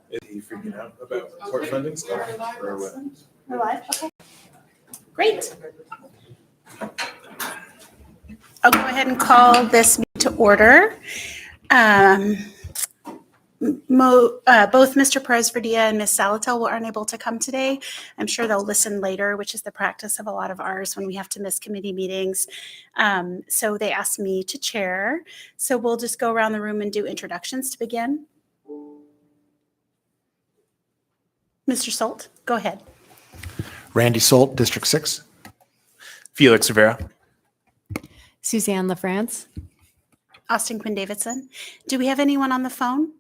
Is he freaking out about court funding stuff or what? We're live? Okay. Great. I'll go ahead and call this meeting to order. Both Mr. Perez-Verdia and Ms. Salatel were unable to come today. I'm sure they'll listen later, which is the practice of a lot of ours when we have to miss committee meetings. So they asked me to chair. So we'll just go around the room and do introductions to begin. Mr. Salt, go ahead. Randy Solt, District 6. Felix Rivera. Suzanne LaFrance. Austin Quinn Davidson. Do we have anyone on the phone?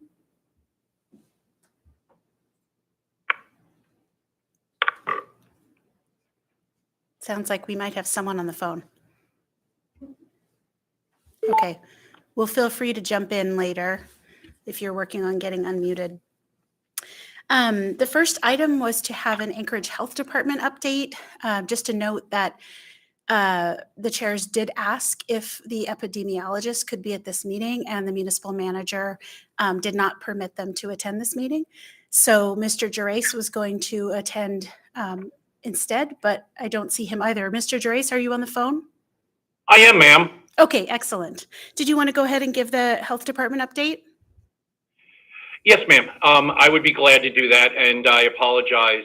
Sounds like we might have someone on the phone. Okay, well, feel free to jump in later if you're working on getting unmuted. The first item was to have an Anchorage Health Department update. Just to note that the chairs did ask if the epidemiologist could be at this meeting, and the municipal manager did not permit them to attend this meeting. So Mr. Gerace was going to attend instead, but I don't see him either. Mr. Gerace, are you on the phone? I am, ma'am. Okay, excellent. Did you want to go ahead and give the health department update? Yes, ma'am. I would be glad to do that, and I apologize.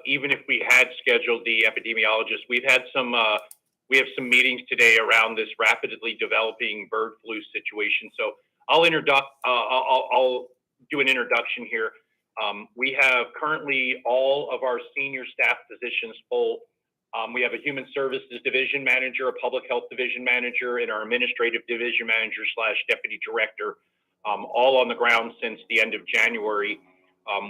Even if we had scheduled the epidemiologist, we have some meetings today around this rapidly developing bird flu situation. So I'll do an introduction here. We have currently all of our senior staff positions full. We have a human services division manager, a public health division manager, and our administrative division manager / deputy director, all on the ground since the end of January,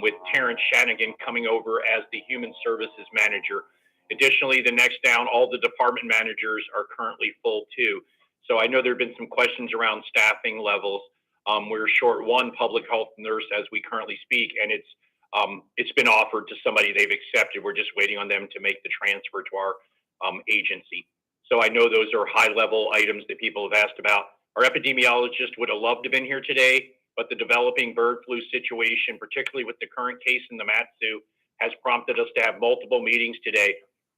with Terrence Shanigan coming over as the human services manager. Additionally, the next down, all the department managers are currently full too. So I know there have been some questions around staffing levels. We're short one public health nurse as we currently speak, and it's been offered to somebody they've accepted. We're just waiting on them to make the transfer to our agency. So I know those are high level items that people have asked about. Our epidemiologist would have loved to have been here today, but the developing bird flu situation, particularly with the current case in the Mat-Su, has prompted us to have multiple meetings today.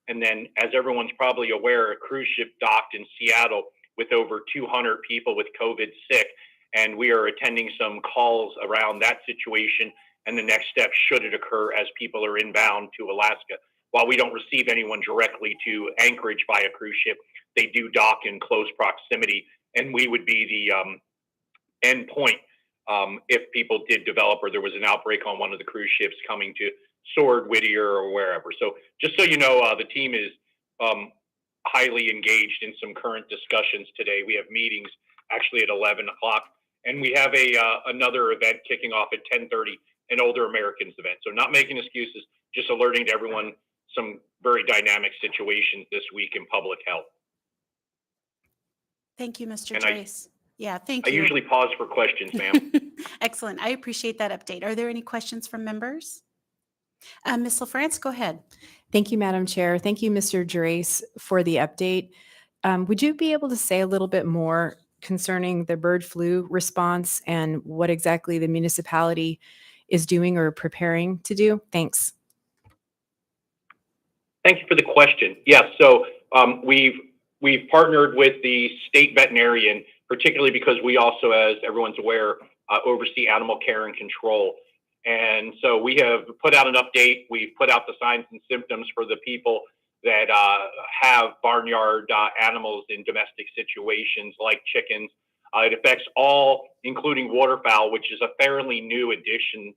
And then, as everyone's probably aware, a cruise ship docked in Seattle with over 200 people with COVID sick. And we are attending some calls around that situation and the next step should it occur as people are inbound to Alaska. While we don't receive anyone directly to Anchorage by a cruise ship, they do dock in close proximity, and we would be the end point if people did develop or there was an outbreak on one of the cruise ships coming to Sword, Whittier, or wherever. So just so you know, the team is highly engaged in some current discussions today. We have meetings actually at 11 o'clock, and we have another event kicking off at 10:30, an Older Americans event. So not making excuses, just alerting to everyone some very dynamic situations this week in public health. Thank you, Mr. Trace. Yeah, thank you. I usually pause for questions, ma'am. Excellent. I appreciate that update. Are there any questions from members? Ms. LaFrance, go ahead. Thank you, Madam Chair. Thank you, Mr. Gerace, for the update. Would you be able to say a little bit more concerning the bird flu response and what exactly the municipality is doing or preparing to do? Thanks. Thank you for the question. Yes, so we've partnered with the state veterinarian, particularly because we also, as everyone's aware, oversee animal care and control. And so we have put out an update. We've put out the signs and symptoms for the people that have barnyard animals in domestic situations like chickens. It affects all, including waterfowl, which is a fairly new addition.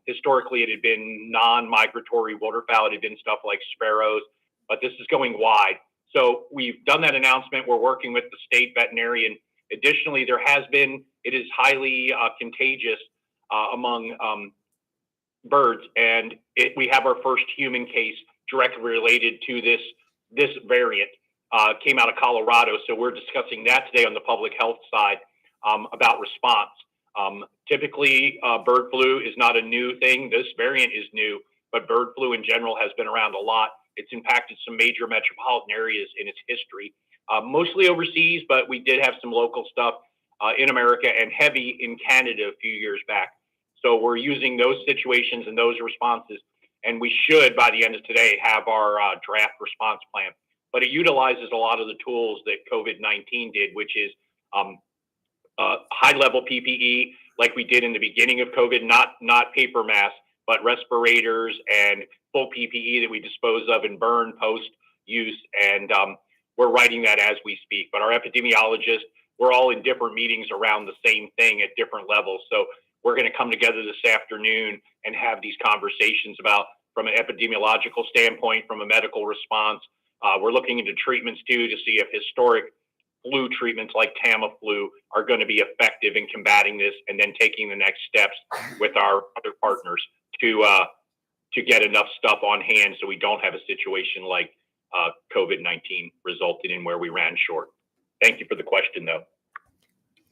Historically, it had been non-migratory waterfowl. It had been stuff like sparrows, but this is going wide. So we've done that announcement. We're working with the state veterinarian. Additionally, it is highly contagious among birds, and we have our first human case directly related to this variant. Came out of Colorado, so we're discussing that today on the public health side about response. Typically, bird flu is not a new thing. This variant is new, but bird flu in general has been around a lot. It's impacted some major metropolitan areas in its history, mostly overseas, but we did have some local stuff in America and heavy in Canada a few years back. So we're using those situations and those responses, and we should, by the end of today, have our draft response plan. But it utilizes a lot of the tools that COVID-19 did, which is high-level PPE, like we did in the beginning of COVID, not paper masks, but respirators and full PPE that we dispose of and burn post-use. And we're writing that as we speak. But our epidemiologists, we're all in different meetings around the same thing at different levels. So we're going to come together this afternoon and have these conversations about, from an epidemiological standpoint, from a medical response. We're looking into treatments too to see if historic flu treatments like Tamiflu are going to be effective in combating this, and then taking the next steps with our other partners to get enough stuff on hand so we don't have a situation like COVID-19 resulted in, where we ran short. Thank you for the question, though.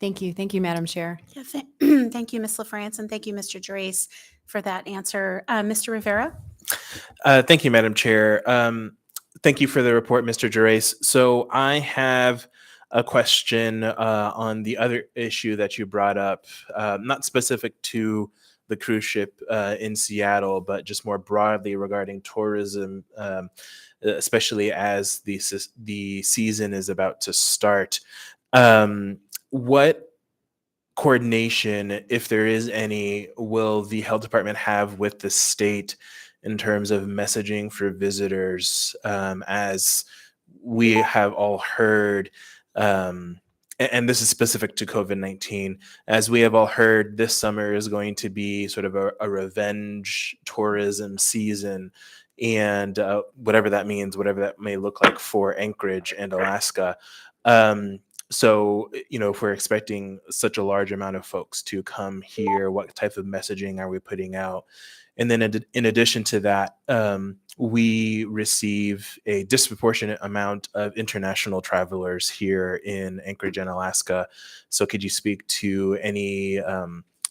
Thank you. Thank you, Madam Chair. Yeah, thank you, Ms. LaFrance, and thank you, Mr. Drace, for that answer. Mr. Rivera? Thank you, Madam Chair. Thank you for the report, Mr. Gerace. So I have a question on the other issue that you brought up, not specific to the cruise ship in Seattle, but just more broadly regarding tourism, especially as the season is about to start. What coordination, if there is any, will the health department have with the state in terms of messaging for visitors, as we have all heard, and this is specific to COVID-19, as we have all heard, this summer is going to be sort of a revenge tourism season, and whatever that means, whatever that may look like for Anchorage and Alaska. So, if we're expecting such a large amount of folks to come here, what type of messaging are we putting out? And then in addition to that, we receive a disproportionate amount of international travelers here in Anchorage and Alaska. So could you speak to any,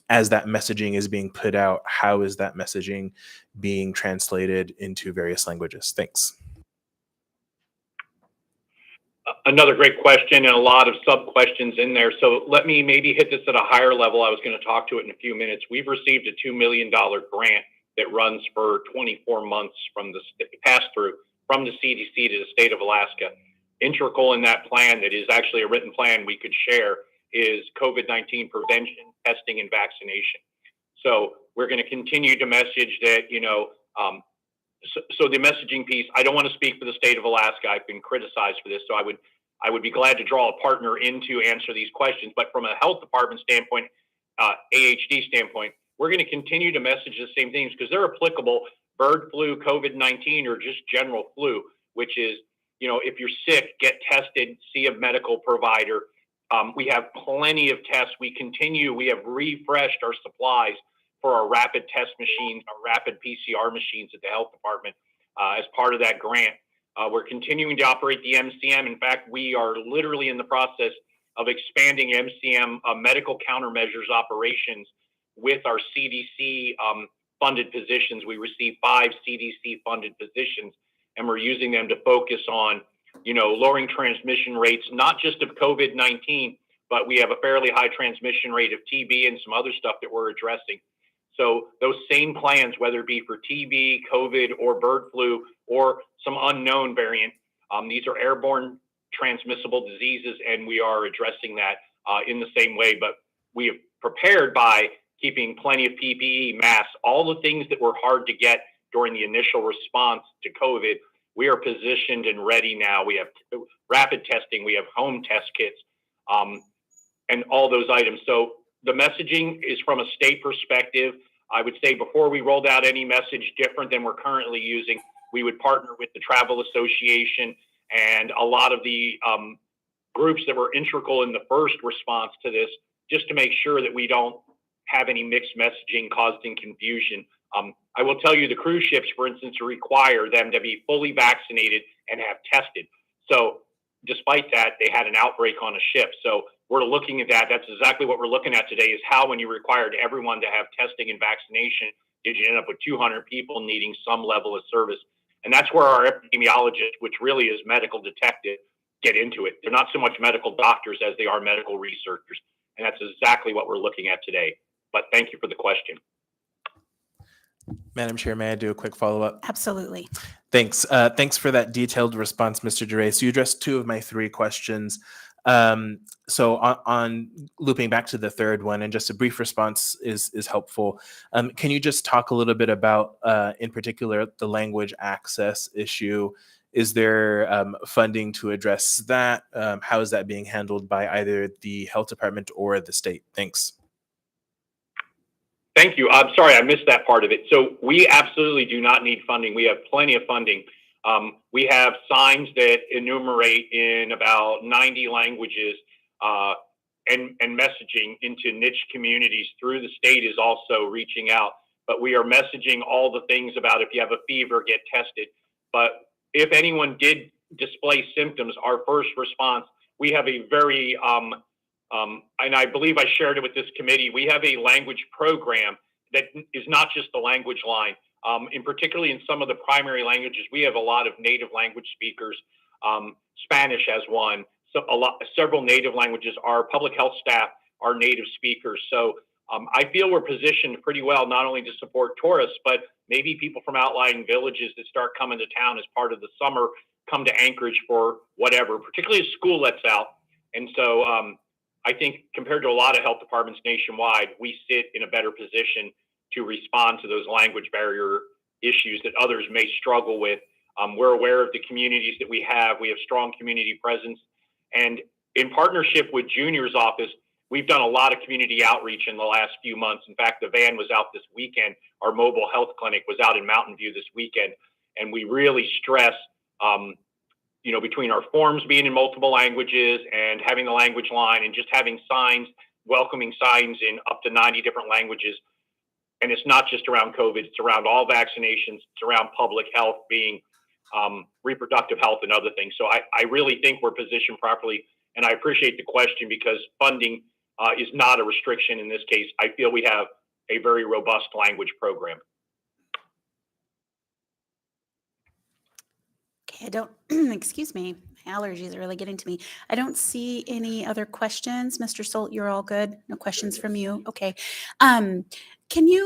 as that messaging is being put out, how is that messaging being translated into various languages? Thanks. Another great question, and a lot of sub-questions in there. So let me maybe hit this at a higher level. I was going to talk to it in a few minutes. We've received a $2 million grant that runs for 24 months from the pass-through from the CDC to the state of Alaska. Integral in that plan, that is actually a written plan we could share, is COVID-19 prevention, testing, and vaccination. So we're going to continue to message that, so the messaging piece, I don't want to speak for the state of Alaska. I've been criticized for this, so I would be glad to draw a partner in to answer these questions. But from a health department standpoint, AHD standpoint, we're going to continue to message the same things because they're applicable: bird flu, COVID-19, or just general flu, which is, if you're sick, get tested, see a medical provider. We have plenty of tests. We have refreshed our supplies for our rapid test machines, our rapid PCR machines at the health department as part of that grant. We're continuing to operate the MCM. In fact, we are literally in the process of expanding MCM medical countermeasures operations with our CDC funded positions. We received 5 CDC funded positions, and we're using them to focus on, lowering transmission rates, not just of COVID-19, but we have a fairly high transmission rate of TB and some other stuff that we're addressing. So those same plans, whether it be for TB, COVID, or bird flu, or some unknown variant, these are airborne transmissible diseases, and we are addressing that in the same way. But we have prepared by keeping plenty of PPE, masks, all the things that were hard to get during the initial response to COVID. We are positioned and ready now. We have rapid testing, we have home test kits, and all those items. So the messaging is from a state perspective. I would say before we rolled out any message different than we're currently using, we would partner with the Travel Association and a lot of the groups that were integral in the first response to this, just to make sure that we don't have any mixed messaging causing confusion. I will tell you, the cruise ships, for instance, require them to be fully vaccinated and have tested. So despite that, they had an outbreak on a ship. So we're looking at that. That's exactly what we're looking at today, is how, when you required everyone to have testing and vaccination, did you end up with 200 people needing some level of service? And that's where our epidemiologists, which really is medical detective, get into it. They're not so much medical doctors as they are medical researchers. And that's exactly what we're looking at today. But thank you for the question. Madam Chair, may I do a quick follow-up? Absolutely. Thanks. Thanks for that detailed response, Mr. Gervais. You addressed two of my three questions. So on looping back to the third one, and just a brief response is helpful. Can you just talk a little bit about, in particular, the language access issue? Is there funding to address that? How is that being handled by either the health department or the state? Thanks. Thank you. I'm sorry, I missed that part of it. So we absolutely do not need funding. We have plenty of funding. We have signs that enumerate in about 90 languages, and messaging into niche communities through the state is also reaching out. But we are messaging all the things about if you have a fever, get tested. But if anyone did display symptoms, our first response, we have a very and I believe I shared it with this committee, we have a language program that is not just the language line. Particularly in some of the primary languages, we have a lot of native language speakers. Spanish as one. So several native languages. Our public health staff are native speakers. So I feel we're positioned pretty well, not only to support tourists, but maybe people from outlying villages that start coming to town as part of the summer come to Anchorage for whatever, particularly as school lets out. And so I think compared to a lot of health departments nationwide, we sit in a better position to respond to those language barrier issues that others may struggle with. We're aware of the communities that we have. We have strong community presence. And in partnership with Junior's office, we've done a lot of community outreach in the last few months. In fact, the van was out this weekend. Our mobile health clinic was out in Mountain View this weekend. And we really stress, between our forms being in multiple languages and having the language line and just having signs, welcoming signs in up to 90 different languages. And it's not just around COVID, it's around all vaccinations, it's around public health being reproductive health and other things. So I really think we're positioned properly. And I appreciate the question because funding is not a restriction in this case. I feel we have a very robust language program. Okay, I don't, excuse me, my allergies are really getting to me. I don't see any other questions. Mr. Solt, you're all good? No questions from you? Okay.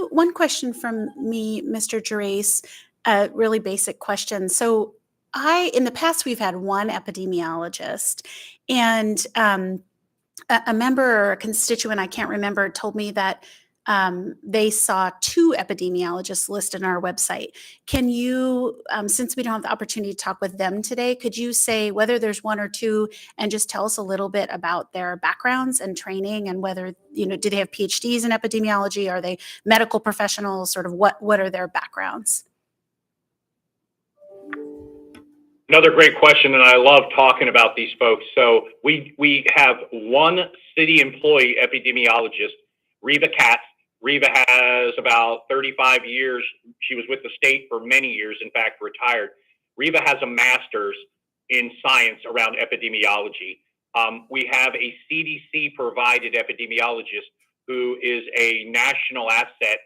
One question from me, Mr. Gervais, a really basic question. So in the past, we've had one epidemiologist, and a member or a constituent, I can't remember, told me that they saw two epidemiologists listed on our website. Can you, since we don't have the opportunity to talk with them today, could you say whether there's one or two and just tell us a little bit about their backgrounds and training and whether, do they have PhDs in epidemiology? Are they medical professionals? Sort of what are their backgrounds? Another great question, and I love talking about these folks. So we have one city employee epidemiologist, Reva Katz. Reva has about 35 years. She was with the state for many years, in fact, retired. Reva has a master's in science around epidemiology. We have a CDC-provided epidemiologist who is a national asset,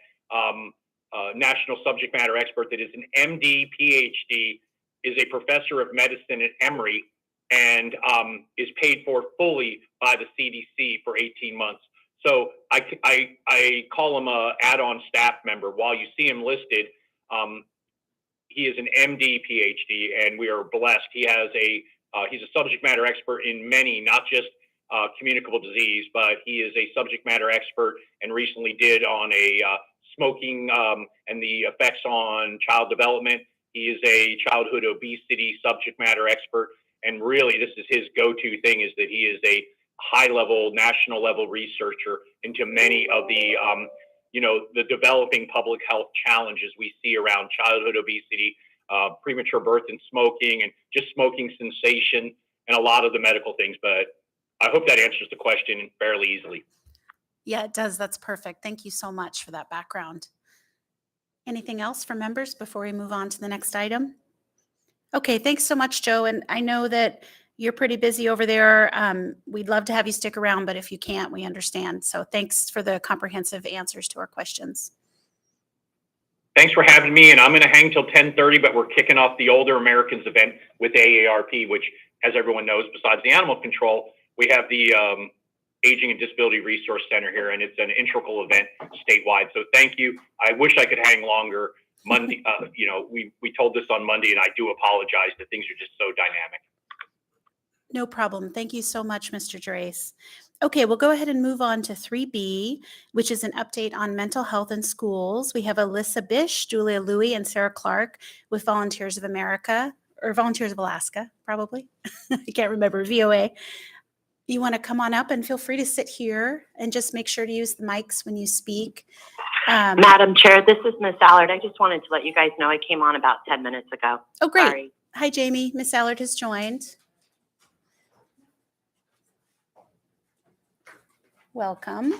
national subject matter expert that is an MD, PhD, is a professor of medicine at Emory, and is paid for fully by the CDC for 18 months. So I call him a add-on staff member. While you see him listed, he is an MD, PhD, and we are blessed. He's a subject matter expert in many, not just communicable disease, but he is a subject matter expert and recently did on smoking and the effects on child development. He is a childhood obesity subject matter expert. And really, this is his go-to thing, is that he is a high-level, national-level researcher into many of the, the developing public health challenges we see around childhood obesity, premature birth and smoking, and just smoking cessation, and a lot of the medical things. But I hope that answers the question fairly easily. Yeah, it does. That's perfect. Thank you so much for that background. Anything else from members before we move on to the next item? Okay, thanks so much, Joe. And I know that you're pretty busy over there. We'd love to have you stick around, but if you can't, we understand. So thanks for the comprehensive answers to our questions. Thanks for having me. And I'm going to hang till 10:30, but we're kicking off the Older Americans event with AARP, which, as everyone knows, besides the animal control, we have the Aging and Disability Resource Center here, and it's an integral event statewide. So thank you. I wish I could hang longer. Monday, we told this on Monday, and I do apologize that things are just so dynamic. No problem. Thank you so much, Mr. Drace. Okay, we'll go ahead and move on to 3B, which is an update on mental health in schools. We have Alyssa Bish, Julia Louie, and Sarah Clark with Volunteers of America, or Volunteers of Alaska, probably. I can't remember, VOA. You want to come on up and feel free to sit here and just make sure to use the mics when you speak. Madam Chair, this is Miss Allard. I just wanted to let you guys know I came on about 10 minutes ago. Oh, great. Sorry. Hi, Jamie. Miss Allard has joined. Welcome.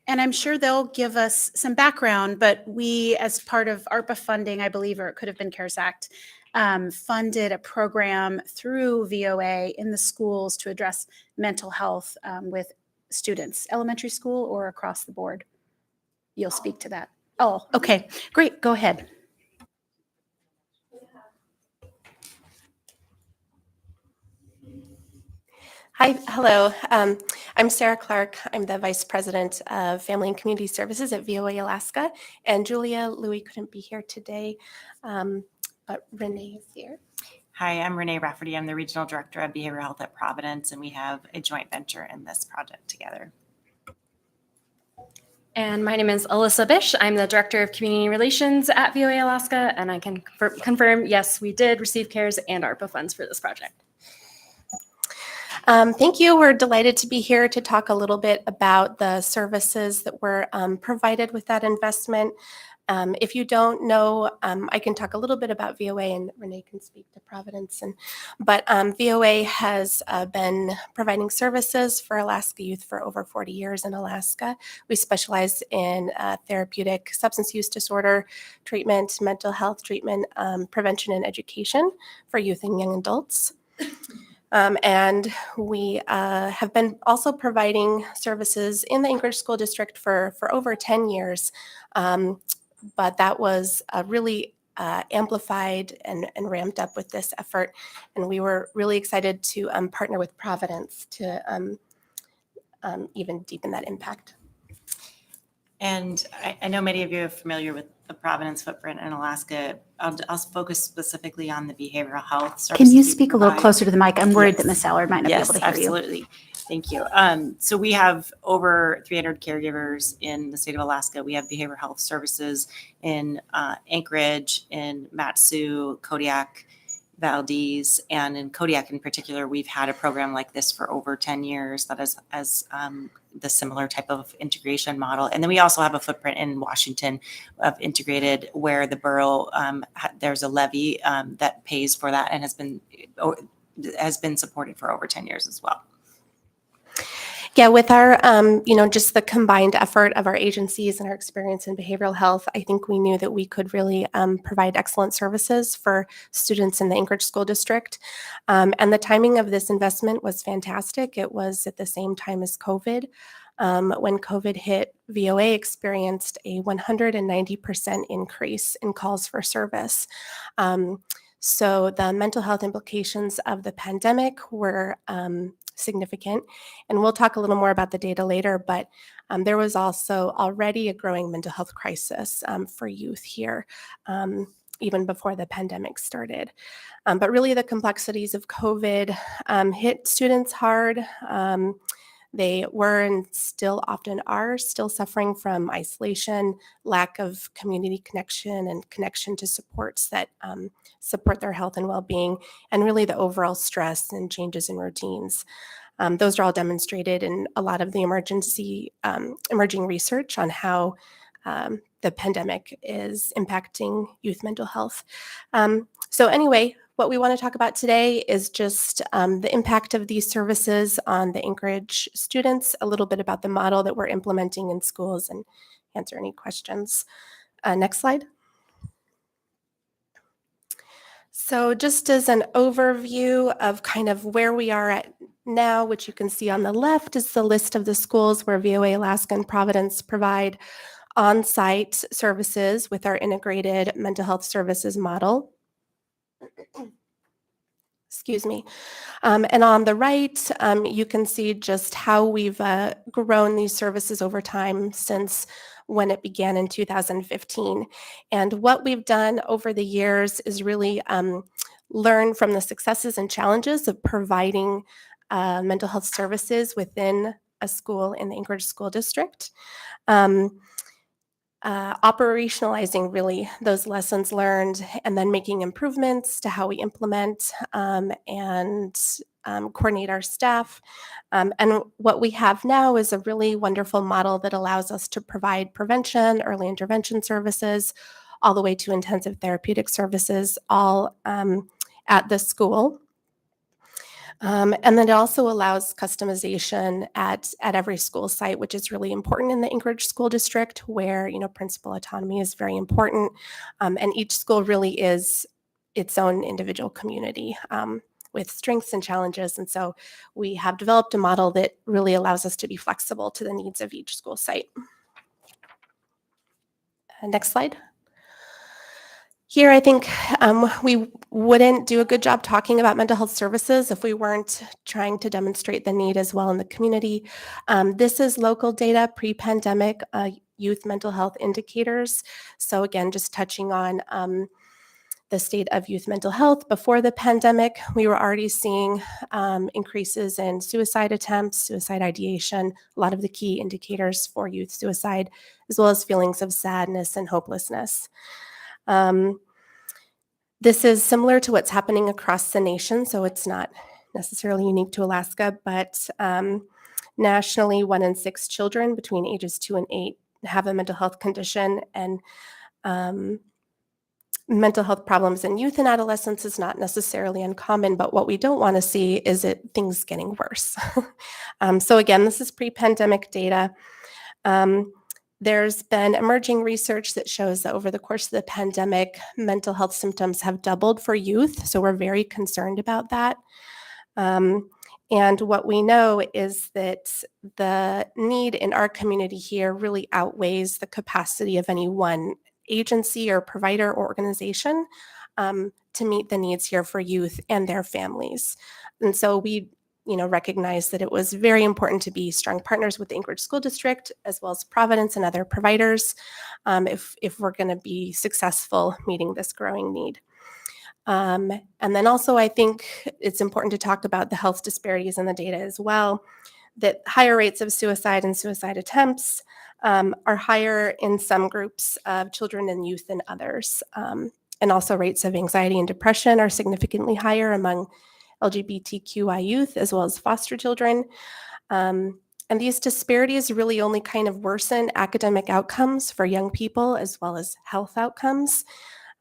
And I'm sure they'll give us some background, but we, as part of ARPA funding, I believe, or it could have been CARES Act, funded a program through VOA in the schools to address mental health with students, elementary school or across the board. You'll speak to that. Oh, okay, great. Go ahead. Hi, hello. I'm Sarah Clark. I'm the Vice President of Family and Community Services at VOA Alaska, and Julia Louie couldn't be here today, but Renee is here. Hi, I'm Renee Rafferty. I'm the Regional Director of Behavioral Health at Providence, and we have a joint venture in this project together. And my name is Alyssa Bish. I'm the Director of Community Relations at VOA Alaska, and I can confirm, yes, we did receive CARES and ARPA funds for this project. Thank you. We're delighted to be here to talk a little bit about the services that were provided with that investment. If you don't know, I can talk a little bit about VOA, and Renee can speak to Providence. But VOA has been providing services for Alaska youth for over 40 years in Alaska. We specialize in therapeutic substance use disorder treatment, mental health treatment, prevention and education for youth and young adults. And we have been also providing services in the Anchorage School District for over 10 years. But that was really amplified and ramped up with this effort. And we were really excited to partner with Providence to even deepen that impact. And I know many of you are familiar with the Providence footprint in Alaska. I'll focus specifically on the behavioral health services. Can you we speak a little provide. closer to the mic? I'm worried that Yes. Miss Allard might not be able to hear you. Absolutely. Thank you. So we have over 300 caregivers in the state of Alaska. We have behavioral health services in Anchorage, in Mat-Su, Kodiak, Valdez, and in Kodiak in particular, we've had a program like this for over 10 years that is the similar type of integration model. And then we also have a footprint in Washington of integrated where the borough, there's a levy that pays for that and has been supported for over 10 years as well. Yeah, with our, just the combined effort of our agencies and our experience in behavioral health, I think we knew that we could really provide excellent services for students in the Anchorage School District. And the timing of this investment was fantastic. It was at the same time as COVID. When COVID hit, VOA experienced a 190% increase in calls for service. So the mental health implications of the pandemic were significant. And we'll talk a little more about the data later, but there was also already a growing mental health crisis for youth here, even before the pandemic started. But really the complexities of COVID hit students hard. They were and still often are still suffering from isolation, lack of community connection and connection to supports that support their health and well-being, and really the overall stress and changes in routines. Those are all demonstrated in a lot of the emerging research on how the pandemic is impacting youth mental health. So anyway, what we want to talk about today is just the impact of these services on the Anchorage students, a little bit about the model that we're implementing in schools, and answer any questions. Next slide. So just as an overview of kind of where we are at now, which you can see on the left is the list of the schools where VOA Alaska and Providence provide on-site services with our integrated mental health services model. Excuse me. And on the right, you can see just how we've grown these services over time since when it began in 2015. And what we've done over the years is really learn from the successes and challenges of providing mental health services within a school in the Anchorage School District. Operationalizing really those lessons learned and then making improvements to how we implement and coordinate our staff. And what we have now is a really wonderful model that allows us to provide prevention, early intervention services, all the way to intensive therapeutic services, all at the school. And then it also allows customization at every school site, which is really important in the Anchorage School District, where principal autonomy is very important, and each school really is its own individual community with strengths and challenges. And so we have developed a model that really allows us to be flexible to the needs of each school site. Next slide. Here, I think we wouldn't do a good job talking about mental health services if we weren't trying to demonstrate the need as well in the community. This is local data pre-pandemic youth mental health indicators. So again, just touching on the state of youth mental health before the pandemic, we were already seeing increases in suicide attempts, suicide ideation, a lot of the key indicators for youth suicide, as well as feelings of sadness and hopelessness. This is similar to what's happening across the nation, so it's not necessarily unique to Alaska, but nationally, 1 in 6 children between ages 2 and 8 have a mental health condition, and mental health problems in youth and adolescents is not necessarily uncommon, but what we don't want to see is things getting worse. So again, this is pre-pandemic data. There's been emerging research that shows that over the course of the pandemic, mental health symptoms have doubled for youth. So we're very concerned about that. And what we know is that the need in our community here really outweighs the capacity of any one agency or provider or organization to meet the needs here for youth and their families. And so we recognize that it was very important to be strong partners with the Anchorage School District, as well as Providence and other providers, if we're going to be successful meeting this growing need. And then also, I think it's important to talk about the health disparities in the data as well, that higher rates of suicide and suicide attempts are higher in some groups of children and youth than others. And also rates of anxiety and depression are significantly higher among LGBTQI youth, as well as foster children. And these disparities really only kind of worsen academic outcomes for young people, as well as health outcomes.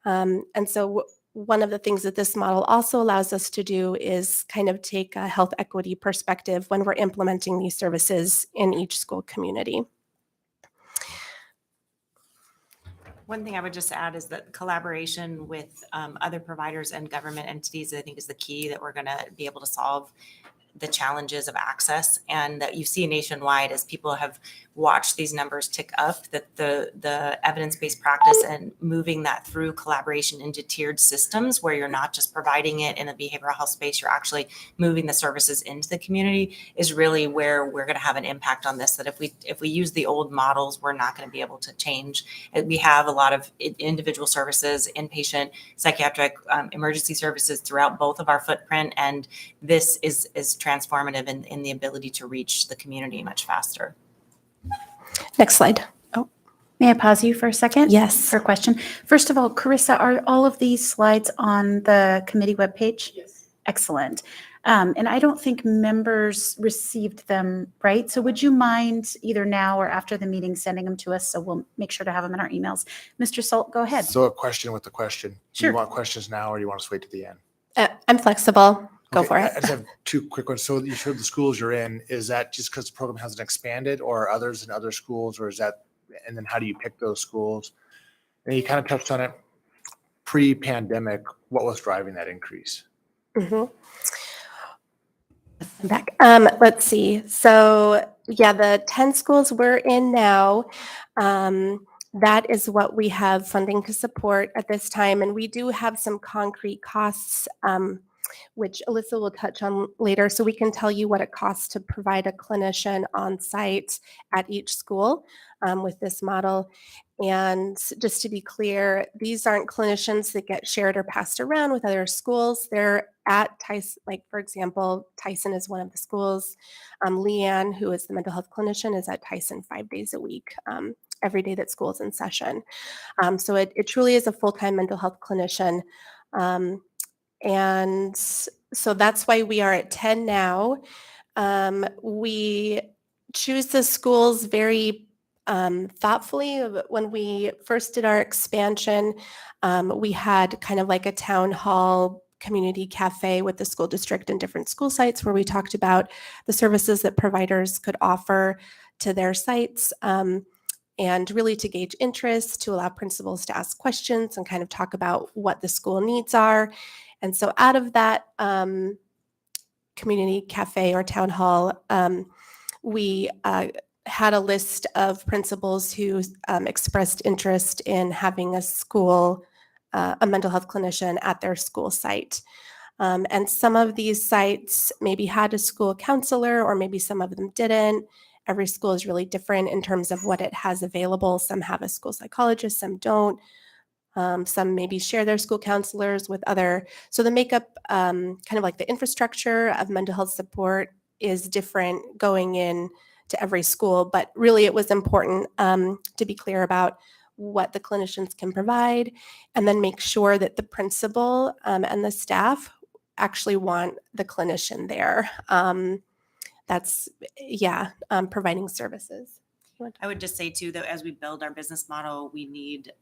And so one of the things that this model also allows us to do is kind of take a health equity perspective when we're implementing these services in each school community. One thing I would just add is that collaboration with other providers and government entities, I think, is the key that we're going to be able to solve the challenges of access, and that you see nationwide as people have watched these numbers tick up, that the evidence-based practice and moving that through collaboration into tiered systems where you're not just providing it in a behavioral health space, you're actually moving the services into the community is really where we're going to have an impact on this. That if we use the old models, we're not going to be able to change. We have a lot of individual services, inpatient, psychiatric, emergency services throughout both of our footprint, and this is transformative in the ability to reach the community much faster. Next slide. May I pause you for a second? Yes. For a question. First of all, Carissa, are all of these slides on the committee webpage? Yes. Excellent. And I don't think members received them, right? So would you mind either now or after the meeting sending them to us, so we'll make sure to have them in our emails? Mr. Salt, go ahead. So a question with the question. Sure. Do you want questions now or do you want us to wait to the end? I'm flexible. Go Okay, for I it. just have 2 quick ones. So you showed the schools you're in. Is that just because the program hasn't expanded, or others in other schools, or is that, and then how do you pick those schools? And you kind of touched on it pre-pandemic. What was driving that increase? Mm-hmm. I'm back. Let's see. So yeah, the 10 schools we're in now, that is what we have funding to support at this time. And we do have some concrete costs which Alyssa will touch on later. So we can tell you what it costs to provide a clinician on site at each school with this model. And just to be clear, these aren't clinicians that get shared or passed around with other schools. They're at Tyson, like for example, Tyson is one of the schools. Leanne, who is the mental health clinician, is at Tyson 5 days a week, every day that school's in session. So it truly is a full-time mental health clinician. And so that's why we are at 10 now. We choose the schools very thoughtfully. When we first did our expansion, we had kind of like a town hall community cafe with the school district and different school sites where we talked about the services that providers could offer to their sites. And really to gauge interest, to allow principals to ask questions and kind of talk about what the school needs are. And so out of that community cafe or town hall, we had a list of principals who expressed interest in having a mental health clinician at their school site. And some of these sites maybe had a school counselor, or maybe some of them didn't. Every school is really different in terms of what it has available. Some have a school psychologist, some don't. Some maybe share their school counselors with other. So the makeup, kind of like the infrastructure of mental health support is different going in to every school, but really it was important to be clear about what the clinicians can provide, and then make sure that the principal and the staff actually want the clinician there. Providing services. I would just say too, that as we build our business model, we need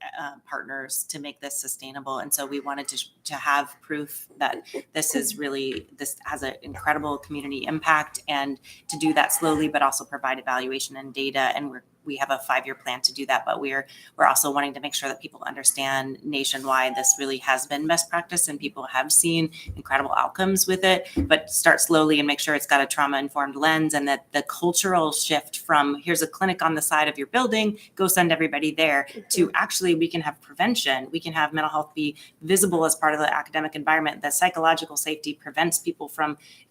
partners to make this sustainable. And so we wanted to have proof that this has an incredible community impact, and to do that slowly, but also provide evaluation and data. And we have a 5-year plan to do that, but we're also wanting to make sure that people understand nationwide this really has been best practice and people have seen incredible outcomes with it, but start slowly and make sure it's got a trauma-informed lens, and that the cultural shift from here's a clinic on the side of your building, go send everybody there, to actually we can have prevention, we can have mental health be visible as part of the academic environment. That psychological safety prevents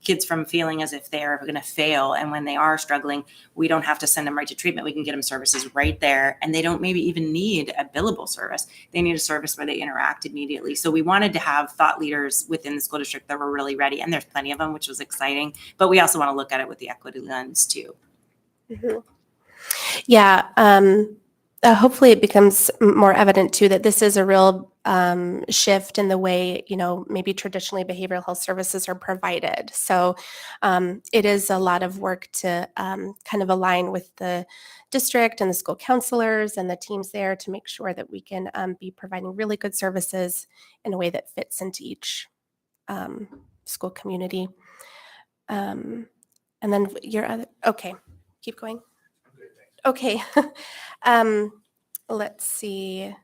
kids from feeling as if they're going to fail, and when they are struggling, we don't have to send them right to treatment. We can get them services right there, and they don't maybe even need a billable service. They need a service where they interact immediately. So we wanted to have thought leaders within the school district that were really ready, and there's plenty of them, which was exciting, but we also want to look at it with the equity lens too. Mm-hmm. Yeah. Hopefully it becomes more evident too that this is a real shift in the way, maybe traditionally behavioral health services are provided. So it is a lot of work to kind of align with the district and the school counselors and the teams there to make sure that we can be providing really good services in a way that fits into each school community. And then okay, keep going. Okay. Let's see.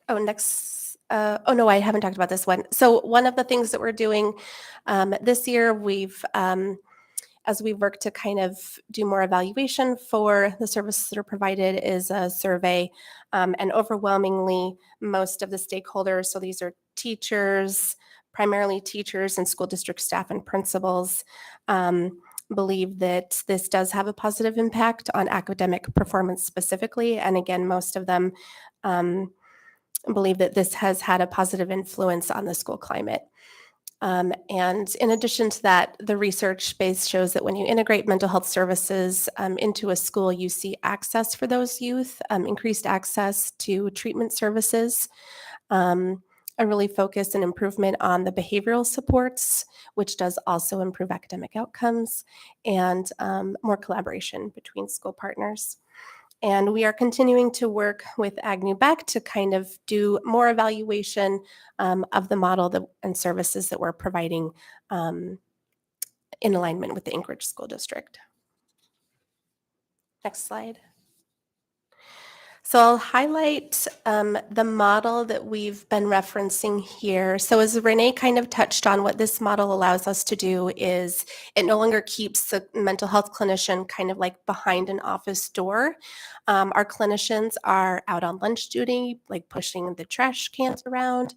Next. No, I haven't talked about this one. So one of the things that we're doing this year, as we work to kind of do more evaluation for the services that are provided, is a survey. And overwhelmingly, most of the stakeholders, so these are teachers, primarily teachers and school district staff and principals, believe that this does have a positive impact on academic performance specifically. And again, most of them believe that this has had a positive influence on the school climate. And in addition to that, the research base shows that when you integrate mental health services into a school, you see access for those youth, increased access to treatment services, a really focus and improvement on the behavioral supports, which does also improve academic outcomes, and more collaboration between school partners. And we are continuing to work with Agnew Beck to kind of do more evaluation of the model and services that we're providing in alignment with the Anchorage School District. Next slide. So I'll highlight the model that we've been referencing here. So as Renee kind of touched on, what this model allows us to do is it no longer keeps the mental health clinician kind of like behind an office door. Our clinicians are out on lunch duty, like pushing the trash cans around.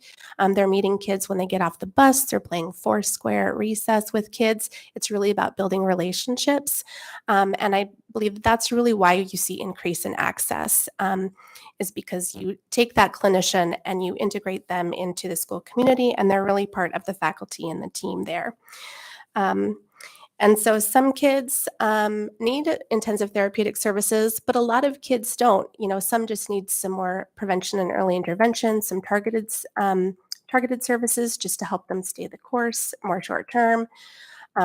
They're meeting kids when they get off the bus. They're playing Foursquare at recess with kids. It's really about building relationships. And I believe that's really why you see increase in access, is because you take that clinician and you integrate them into the school community, and they're really part of the faculty and the team there. And so some kids need intensive therapeutic services, but a lot of kids don't. You know, some just need some more prevention and early intervention, some targeted services just to help them stay the course more short term.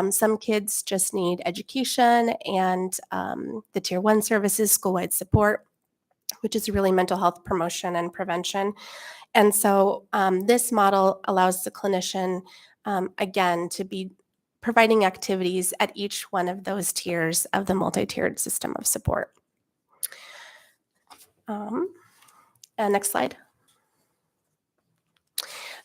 Some kids just need education and the Tier 1 services, school-wide support, which is really mental health promotion and prevention. And so this model allows the clinician, again, to be providing activities at each one of those tiers of the multi-tiered system of support. And next slide.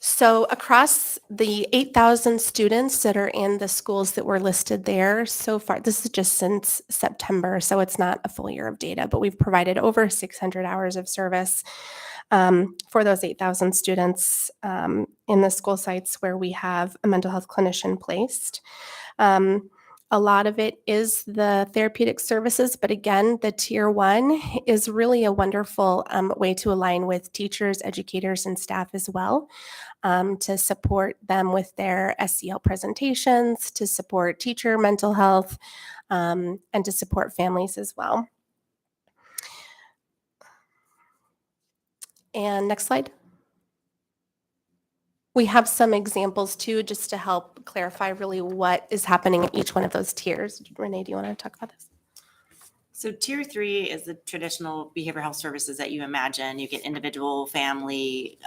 So across the 8,000 students that are in the schools that were listed there so far, this is just since September, so it's not a full year of data, but we've provided over 600 hours of service for those 8,000 students in the school sites where we have a mental health clinician placed. A lot of it is the therapeutic services, but again, the Tier 1 is really a wonderful way to align with teachers, educators, and staff as well, to support them with their SEL presentations, to support teacher mental health, and to support families as well. And next slide. We have some examples too, just to help clarify really what is happening in each one of those tiers. Renee, do you want to talk about this? So Tier 3 is the traditional behavioral health services that you imagine. You get individual, family,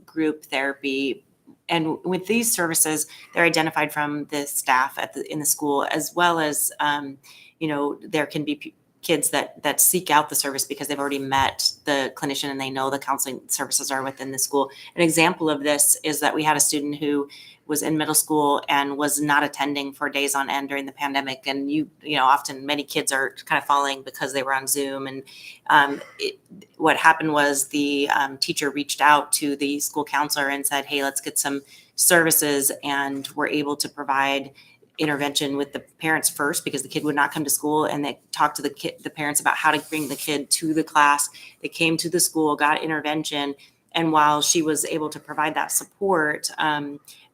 group therapy. And with these services, they're identified from the staff in the school, as well as, there can be kids that seek out the service because they've already met the clinician and they know the counseling services are within the school. An example of this is that we had a student who was in middle school and was not attending for days on end during the pandemic. And often many kids are kind of falling because they were on Zoom. And what happened was the teacher reached out to the school counselor and said, hey, let's get some services, and we're able to provide intervention with the parents first because the kid would not come to school, and they talked to the parents about how to bring the kid to the class. They came to the school, got intervention, and while she was able to provide that support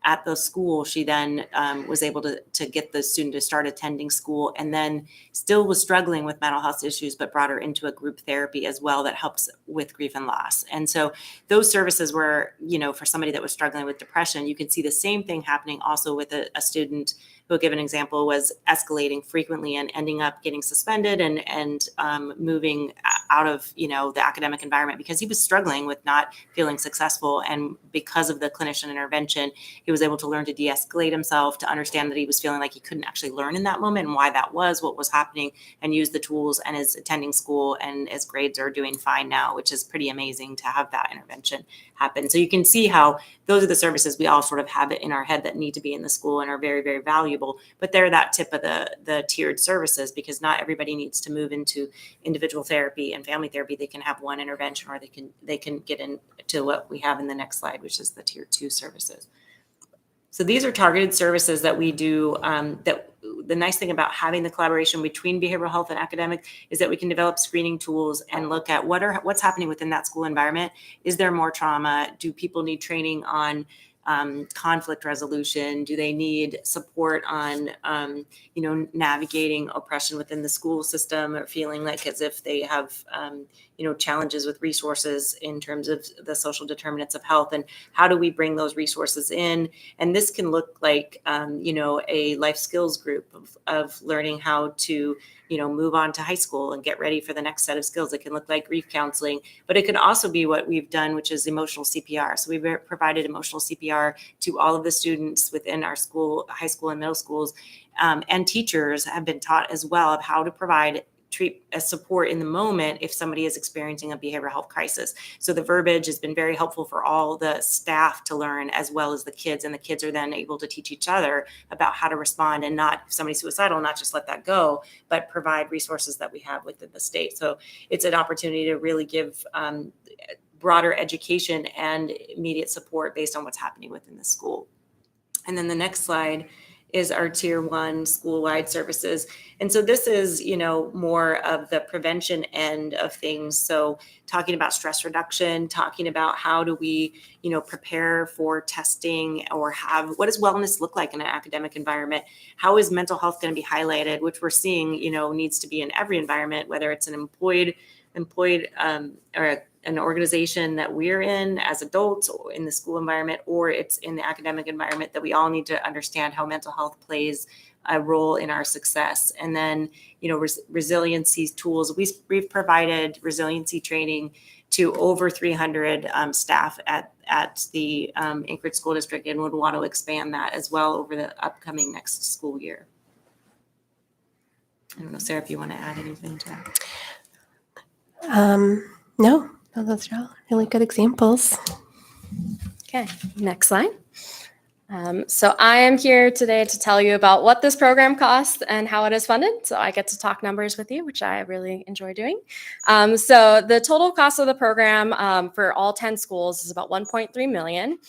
at the school, she then was able to get the student to start attending school, and then still was struggling with mental health issues, but brought her into a group therapy as well that helps with grief and loss. And so those services were, for somebody that was struggling with depression, you can see the same thing happening also with a student who, I'll give an example, was escalating frequently and ending up getting suspended and moving out of, the academic environment because he was struggling with not feeling successful. And because of the clinician intervention, he was able to learn to de-escalate himself, to understand that he was feeling like he couldn't actually learn in that moment and why that was, what was happening, and use the tools, and is attending school, and his grades are doing fine now, which is pretty amazing to have that intervention happen. So you can see how those are the services we all sort of have it in our head that need to be in the school and are very, very valuable, but they're that tip of the tiered services, because not everybody needs to move into individual therapy and family therapy. They can have one intervention, or they can get into what we have in the next slide, which is the Tier 2 services. So these are targeted services that we do. That the nice thing about having the collaboration between behavioral health and academic is that we can develop screening tools and look at what's happening within that school environment. Is there more trauma? Do people need training on conflict resolution? Do they need support on, navigating oppression within the school system, or feeling like as if they have, challenges with resources in terms of the social determinants of health? And how do we bring those resources in? And this can look like, a life skills group of learning how to, move on to high school and get ready for the next set of skills. It can look like grief counseling, but it can also be what we've done, which is emotional CPR. So we've provided emotional CPR to all of the students within our school, high school and middle schools, and teachers have been taught as well of how to provide treat as support in the moment if somebody is experiencing a behavioral health crisis. So the verbiage has been very helpful for all the staff to learn, as well as the kids, and the kids are then able to teach each other about how to respond, and not, if somebody's suicidal, not just let that go, but provide resources that we have within the state. So it's an opportunity to really give broader education and immediate support based on what's happening within the school. And then the next slide is our tier 1 school-wide services. And so this is, more of the prevention end of things. So talking about stress reduction, talking about how do we, prepare for testing, or what does wellness look like in an academic environment? How is mental health going to be highlighted, which we're seeing, needs to be in every environment, whether it's an employed or an organization that we're in as adults, or in the school environment, or it's in the academic environment, that we all need to understand how mental health plays a role in our success. And then, resiliency tools. We've provided resiliency training to over 300 staff at the Anchorage School District, and would want to expand that as well over the upcoming next school year. I don't know, Sarah, if you want to add anything to that. No, those are all really good examples. Okay, next slide. So I am here today to tell you about what this program costs and how it is funded. So I get to talk numbers with you, which I really enjoy doing. So the total cost of the program for all 10 schools is about $1.3 million.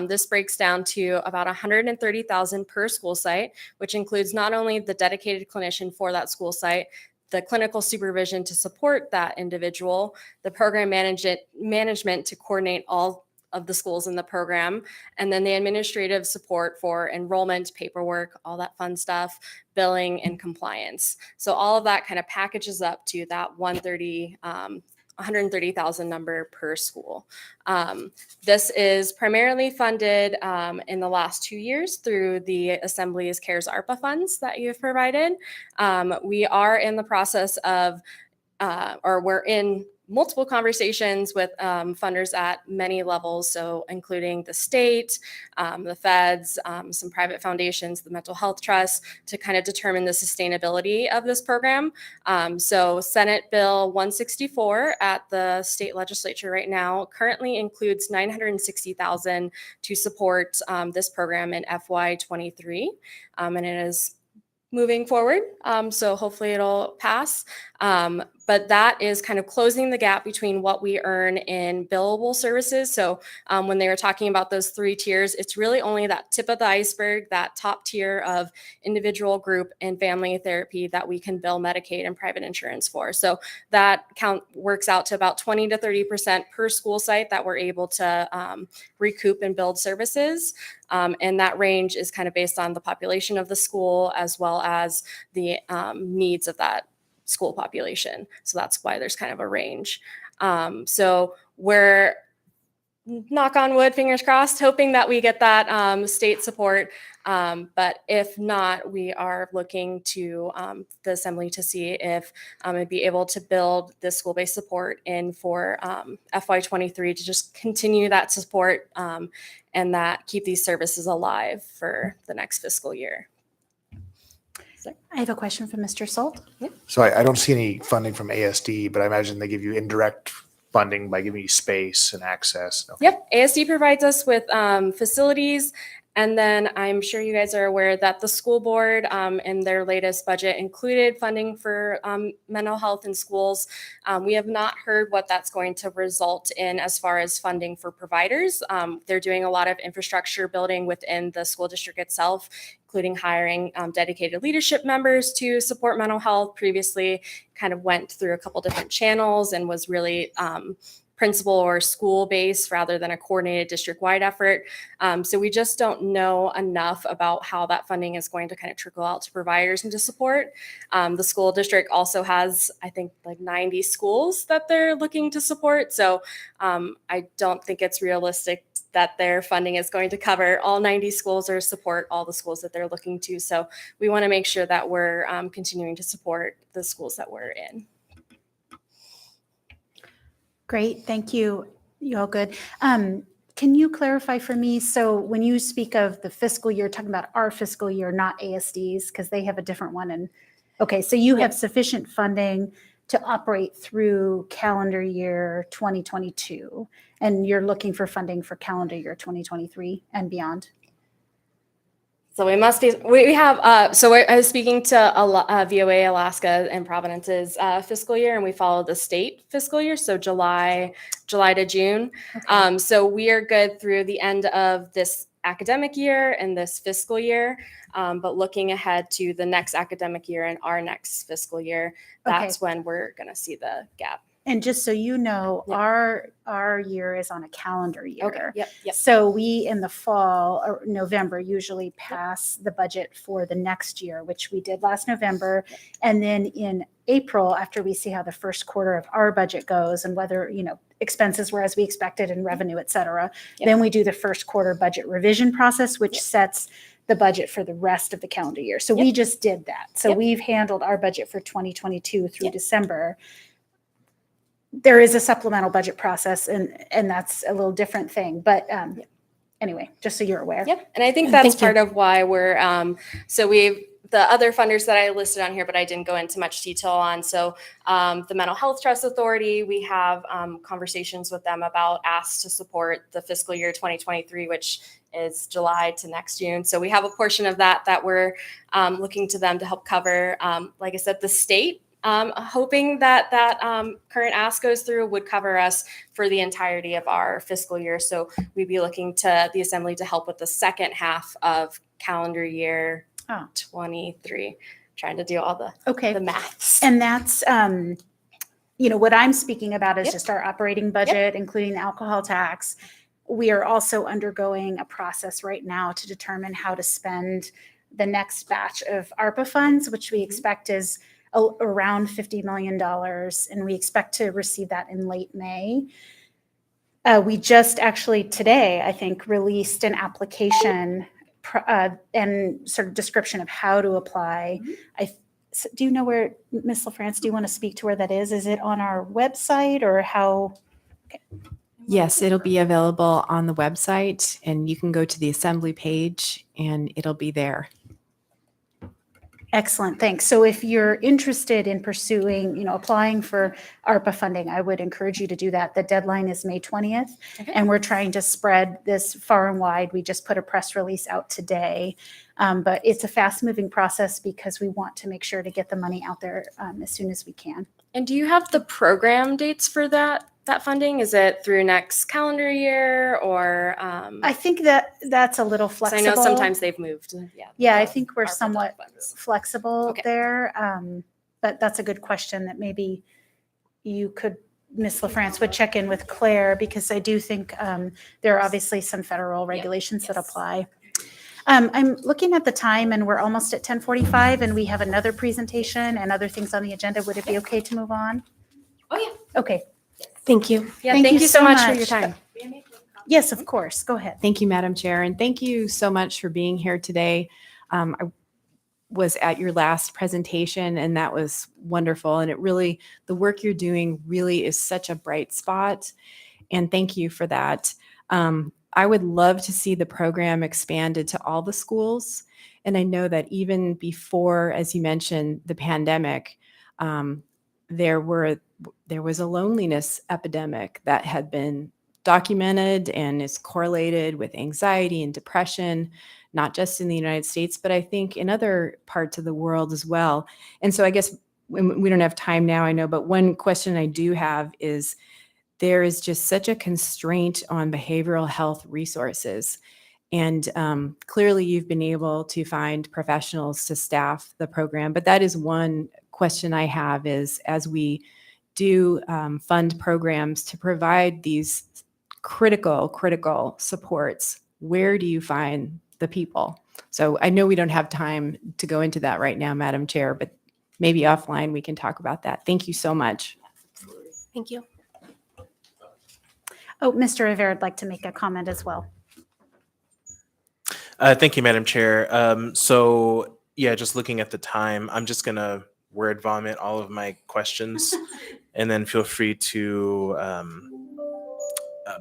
This breaks down to about $130,000 per school site, which includes not only the dedicated clinician for that school site, the clinical supervision to support that individual, the program management to coordinate all of the schools in the program, and then the administrative support for enrollment, paperwork, all that fun stuff, billing, and compliance. So all of that kind of packages up to that $130,000 number per school. This is primarily funded in the last 2 years through the Assembly's CARES ARPA funds that you've provided. We are in the process of, we're in multiple conversations with funders at many levels, so including the state, the feds, some private foundations, the Mental Health Trust, to kind of determine the sustainability of this program. So Senate Bill 164 at the state legislature right now currently includes $960,000 to support this program in FY23, and it is moving forward. So hopefully it'll pass. But that is kind of closing the gap between what we earn in billable services. So when they were talking about those 3 tiers, it's really only that tip of the iceberg, that top tier of individual, group, and family therapy that we can bill Medicaid and private insurance for. So that count works out to about 20 to 30% per school site that we're able to recoup and build services. And that range is kind of based on the population of the school, as well as the needs of that school population. So that's why there's kind of a range. So we're, knock on wood, fingers crossed, hoping that we get that state support. But if not, we are looking to the Assembly to see if it'd be able to build this school-based support in for FY23 to just continue that support and that keep these services alive for the next fiscal year. I have a question from Mr. Solt. So I don't see any funding from ASD, but I imagine they give you indirect funding by giving you space and access. Okay. Yep, ASD provides us with facilities. And then I'm sure you guys are aware that the school board in their latest budget included funding for mental health in schools. We have not heard what that's going to result in as far as funding for providers. They're doing a lot of infrastructure building within the school district itself, including hiring dedicated leadership members to support mental health. Previously kind of went through a couple different channels and was really principal or school based rather than a coordinated district-wide effort. So we just don't know enough about how that funding is going to kind of trickle out to providers and to support. The school district also has, I think, like 90 schools that they're looking to support. So I don't think it's realistic that their funding is going to cover all 90 schools or support all the schools that they're looking to. So we want to make sure that we're continuing to support the schools that we're in. Great, thank you. You all good? Can you clarify for me? So when you speak of the fiscal year, talking about our fiscal year, not ASD's, because they have a different one, and Okay, so you Yep. have sufficient funding to operate through calendar year 2022, and you're looking for funding for calendar year 2023 and beyond? So we must be, we have, I was speaking to VOA Alaska and Providence's fiscal year, and we follow the state fiscal year, so July to June. Okay. So we are good through the end of this academic year and this fiscal year, but looking ahead to the next academic year and our next fiscal year, that's when we're going to see the gap. And just so you know, Yep. our year is on a calendar year. Okay. Yep. So we in the fall or November usually pass the budget for the next year, which we did last November. And then in April, after we see how the first quarter of our budget goes and whether, expenses were as we expected and revenue, et cetera, Yep. then we do the first quarter budget revision process, which Yep. sets the budget for the rest of the calendar year. So we just did that. So Yep. we've handled our budget for 2022 through Yep. December. There is a supplemental budget process and that's a little different thing. But anyway, just so you're aware. Yep. And I think Thank that's you. part of why we're, the other funders that I listed on here, but I didn't go into much detail on. So the Mental Health Trust Authority, we have conversations with them about asks to support the fiscal year 2023, which is July to next June. So we have a portion of that we're looking to them to help cover. Like I said, the state, hoping that current ask goes through would cover us for the entirety of our fiscal year. So we'd be looking to the Assembly to help with the second half of calendar year 23. Trying to do all the maths. And that's, what I'm speaking about is Yep. just our operating budget, including the alcohol tax. We are also undergoing a process right now to determine how to spend the next batch of ARPA funds, which we expect is around $50 million. And we expect to receive that in late May. We just actually today, I think, released an application and sort of description of how to apply. Do you know where, Ms. LaFrance, do you want to speak to where that is? Is it on our website or how? Yes, it'll be available on the website, and you can go to the Assembly page and it'll be there. Excellent, thanks. So if you're interested in pursuing, applying for ARPA funding, I would encourage you to do that. The deadline is May 20th, Okay. and we're trying to spread this far and wide. We just put a press release out today, but it's a fast-moving process because we want to make sure to get the money out there as soon as we can. And do you have the program dates for that funding? Is it through next calendar year or? I think that's a little 'Cause I flexible. know sometimes they've moved. Yeah, I the think we're ARPA somewhat funds. flexible Okay. there. But that's a good question that maybe you could, Ms. LaFrance would check in with Claire because I do think there are obviously some federal regulations that yes. apply. I'm looking at the time and we're almost at 10:45 and we have another presentation and other things on the agenda. Would it be okay to move on? Oh, yeah. Okay. Thank you. Yeah. Thank Thank you you so so much for your much. time. Yes, of course. Go ahead. Thank you, Madam Chair, and thank you so much for being here today. I was at your last presentation and that was wonderful. And the work you're doing really is such a bright spot. And thank you for that. I would love to see the program expanded to all the schools. And I know that even before, as you mentioned, the pandemic, there was a loneliness epidemic that had been documented and is correlated with anxiety and depression, not just in the United States, but I think in other parts of the world as well. And so I guess we don't have time now, I know, but one question I do have is there is just such a constraint on behavioral health resources. And clearly you've been able to find professionals to staff the program, but that is one question I have is as we do fund programs to provide these critical supports, where do you find the people? So I know we don't have time to go into that right now, Madam Chair, but maybe offline we can talk about that. Thank you so much. Thank you. Oh, Mr. Rivera would like to make a comment as well. Thank you, Madam Chair. So yeah, just looking at the time, I'm just gonna word vomit all of my questions, and then feel free to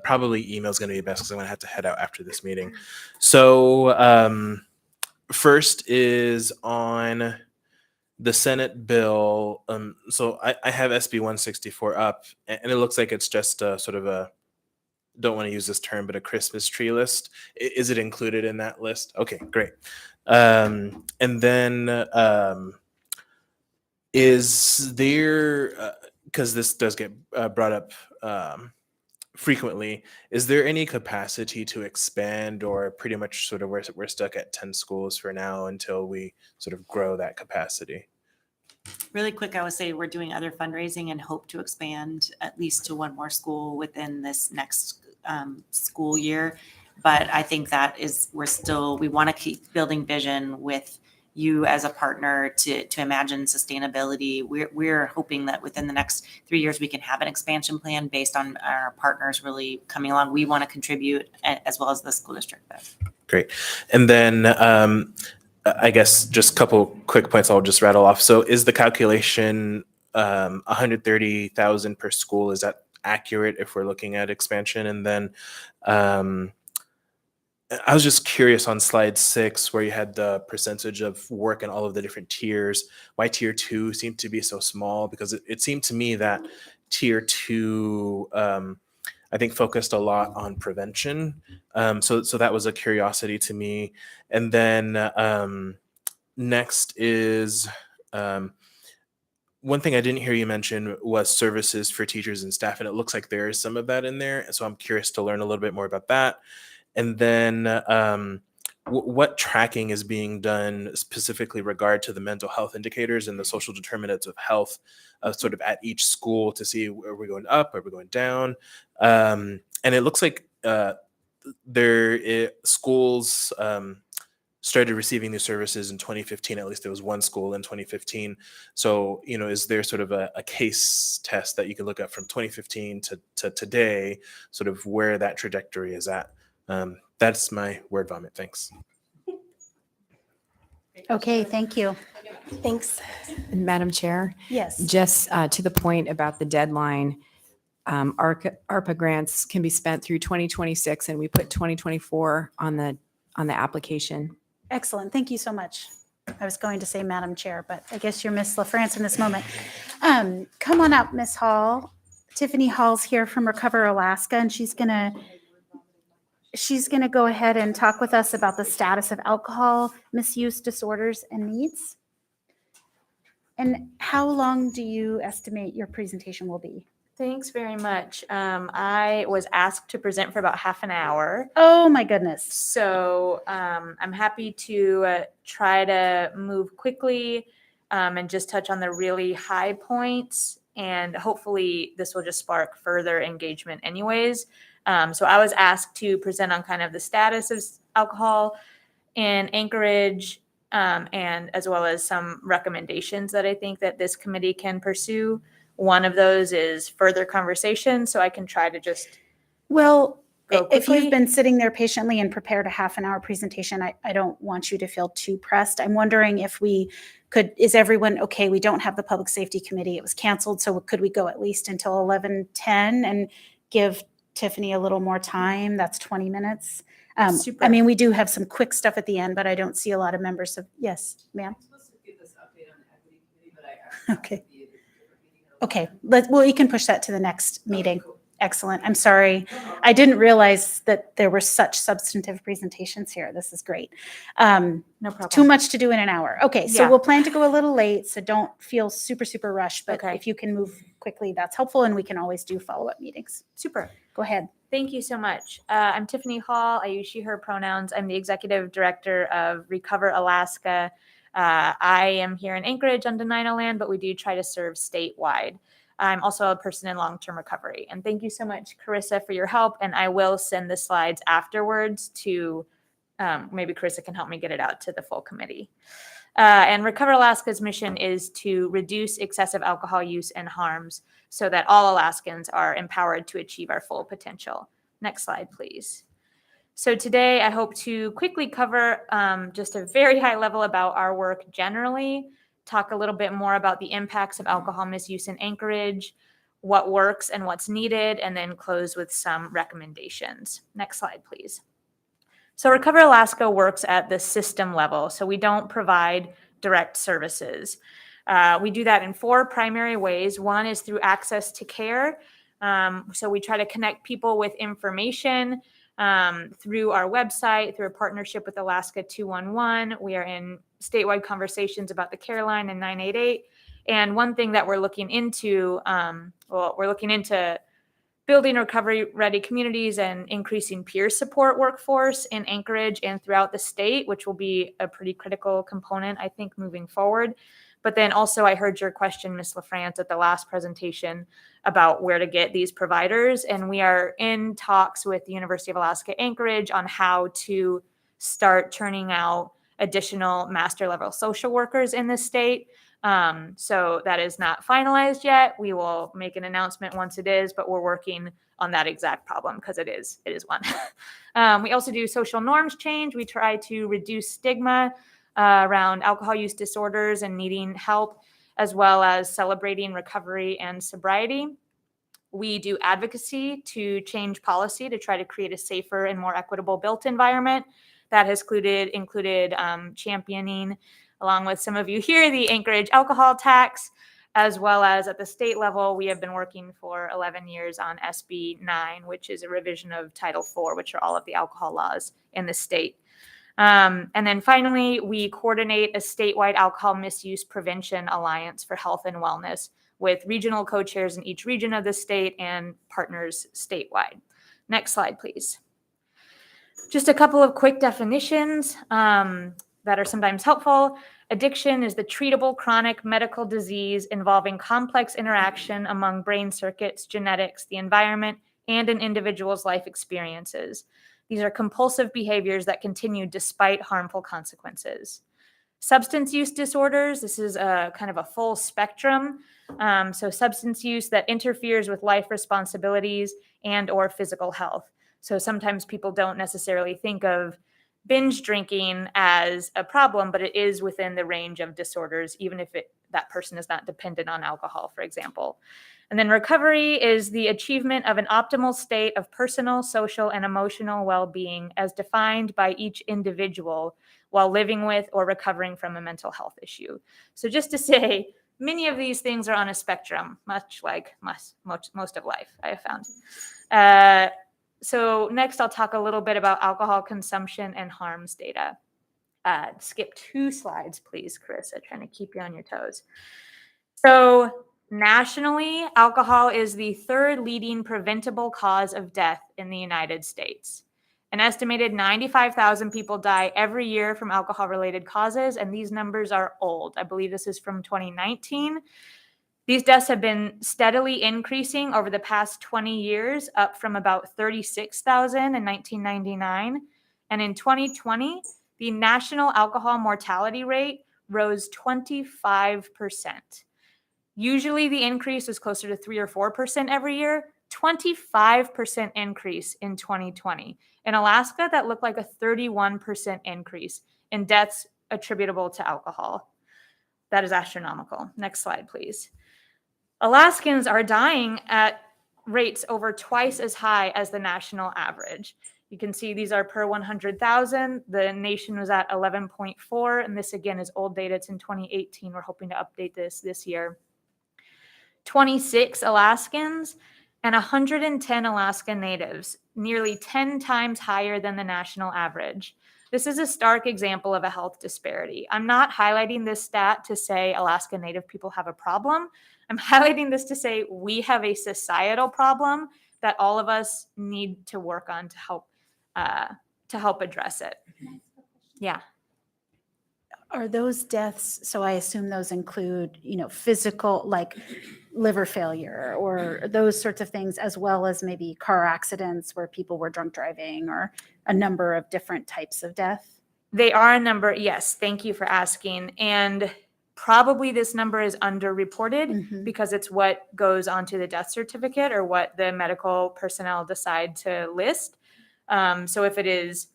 probably email is gonna be best because I'm gonna have to head out after this meeting. So first is on the Senate bill, so I have SB 164 up, and it looks like it's just a sort of a, don't want to use this term, but a Christmas tree list. Is it included in that list? Okay, great. And then is there, because this does get brought up frequently, is there any capacity to expand, or pretty much sort of we're stuck at 10 schools for now until we sort of grow that capacity? Really quick, I would say we're doing other fundraising and hope to expand at least to one more school within this next school year. But I think that is, we want to keep building vision with you as a partner to imagine sustainability. We're hoping that within the next 3 years, we can have an expansion plan based on our partners really coming along. We want to contribute as well as the school district does. Great. And then I guess just a couple quick points I'll just rattle off. So is the calculation 130,000 per school? Is that accurate if we're looking at expansion? And then I was just curious on slide 6 where you had the percentage of work in all of the different tiers. Why tier 2 seemed to be so small? Because it seemed to me that tier 2 I think focused a lot on prevention. So that was a curiosity to me. And then next is one thing I didn't hear you mention was services for teachers and staff, and it looks like there is some of that in there. And so I'm curious to learn a little bit more about that. And then what tracking is being done specifically regard to the mental health indicators and the social determinants of health sort of at each school to see, are we going up, are we going down? And it looks like schools started receiving these services in 2015. At least there was one school in 2015. So, is there sort of a case test that you can look at from 2015 to today, sort of where that trajectory is at? That's my word vomit. Thanks. Okay, thank you. Thanks. Madam Chair, Yes. just to the point about the deadline, ARPA grants can be spent through 2026, and we put 2024 on the application. Excellent. Thank you so much. I was going to say Madam Chair, but I guess you're Miss LaFrance in this moment. Come on up, Miss Hall. Tiffany Hall's here from Recover Alaska, and she's gonna go ahead and talk with us about the status of alcohol misuse disorders and needs. And how long do you estimate your presentation will be? Thanks very much. I was asked to present for about half an hour. Oh my goodness. So I'm happy to try to move quickly and just touch on the really high points. And hopefully this will just spark further engagement anyways. So I was asked to present on kind of the status of alcohol in Anchorage and as well as some recommendations that I think that this committee can pursue. One of those is further conversation, so I can try to just Well, go if quickly. you've been sitting there patiently and prepared a half an hour presentation, I don't want you to feel too pressed. I'm wondering if is everyone okay? We don't have the public safety committee. It was canceled. So could we go at least until 11:10 and give Tiffany a little more time? That's 20 minutes. Super. I mean, we do have some quick stuff at the end, but I don't see a lot of members of, yes, ma'am. Okay. Okay, well, you can push that to the next meeting. Excellent. I'm sorry. I didn't realize that there were such substantive presentations here. This is great. No problem. Too much to do in an hour. Okay, so Yeah. we'll plan to go a little late, so don't feel super rushed. But Okay. if you can move quickly, that's helpful, and we can always do follow-up meetings. Super. Go ahead. Thank you so much. I'm Tiffany Hall. I use she, her pronouns. I'm the executive director of Recover Alaska. I am here in Anchorage on Denino land, but we do try to serve statewide. I'm also a person in long-term recovery. And thank you so much, Carissa, for your help. And I will send the slides afterwards to maybe Carissa can help me get it out to the full committee. And Recover Alaska's mission is to reduce excessive alcohol use and harms so that all Alaskans are empowered to achieve our full potential. Next slide, please. So today I hope to quickly cover just a very high level about our work generally, talk a little bit more about the impacts of alcohol misuse in Anchorage, what works and what's needed, and then close with some recommendations. Next slide, please. So Recover Alaska works at the system level, so we don't provide direct services. We do that in 4 primary ways. One is through access to care. So we try to connect people with information through our website, through a partnership with Alaska 211. We are in statewide conversations about the Care Line and 988. And one thing that we're looking into, we're looking into building recovery-ready communities and increasing peer support workforce in Anchorage and throughout the state, which will be a pretty critical component, I think, moving forward. But then also I heard your question, Ms. LaFrance, at the last presentation about where to get these providers. And we are in talks with the University of Alaska Anchorage on how to start turning out additional master level social workers in the state. So that is not finalized yet. We will make an announcement once it is, but we're working on that exact problem because it is one. We also do social norms change. We try to reduce stigma around alcohol use disorders and needing help, as well as celebrating recovery and sobriety. We do advocacy to change policy to try to create a safer and more equitable built environment. That has included championing, along with some of you here, the Anchorage alcohol tax, as well as at the state level, we have been working for 11 years on SB 9, which is a revision of Title 4, which are all of the alcohol laws in the state. And then finally, we coordinate a statewide alcohol misuse prevention alliance for health and wellness with regional co-chairs in each region of the state and partners statewide. Next slide, please. Just a couple of quick definitions that are sometimes helpful. Addiction is the treatable chronic medical disease involving complex interaction among brain circuits, genetics, the environment, and an individual's life experiences. These are compulsive behaviors that continue despite harmful consequences. Substance use disorders, this is a kind of a full spectrum. So substance use that interferes with life responsibilities and or physical health. So sometimes people don't necessarily think of binge drinking as a problem, but it is within the range of disorders, even if that person is not dependent on alcohol, for example. And then recovery is the achievement of an optimal state of personal, social, and emotional well-being as defined by each individual while living with or recovering from a mental health issue. So just to say, many of these things are on a spectrum, much like most of life, I have found. So next, I'll talk a little bit about alcohol consumption and harms data. Skip 2 slides, please, Carissa, trying to keep you on your toes. So nationally, alcohol is the 3rd leading preventable cause of death in the United States. An estimated 95,000 people die every year from alcohol-related causes, and these numbers are old. I believe this is from 2019. These deaths have been steadily increasing over the past 20 years, up from about 36,000 in 1999. And in 2020, the national alcohol mortality rate rose 25%. Usually the increase was closer to 3 or 4% every year, 25% increase in 2020. In Alaska, that looked like a 31% increase in deaths attributable to alcohol. That is astronomical. Next slide, please. Alaskans are dying at rates over twice as high as the national average. You can see these are per 100,000. The nation was at 11.4, and this again is old data. It's in 2018. We're hoping to update this year. 26 Alaskans and 110 Alaska Natives, nearly 10 times higher than the national average. This is a stark example of a health disparity. I'm not highlighting this stat to say Alaska Native people have a problem. I'm highlighting this to say we have a societal problem that all of us need to work on to help address it. Yeah. Are those deaths, so I assume those include, physical, like liver failure or those sorts of things, as well as maybe car accidents where people were drunk driving, or a number of different types of death? They are a number, yes. Thank you for asking. And probably this number is underreported because it's what goes onto the death certificate or what the medical personnel decide to list. So if it is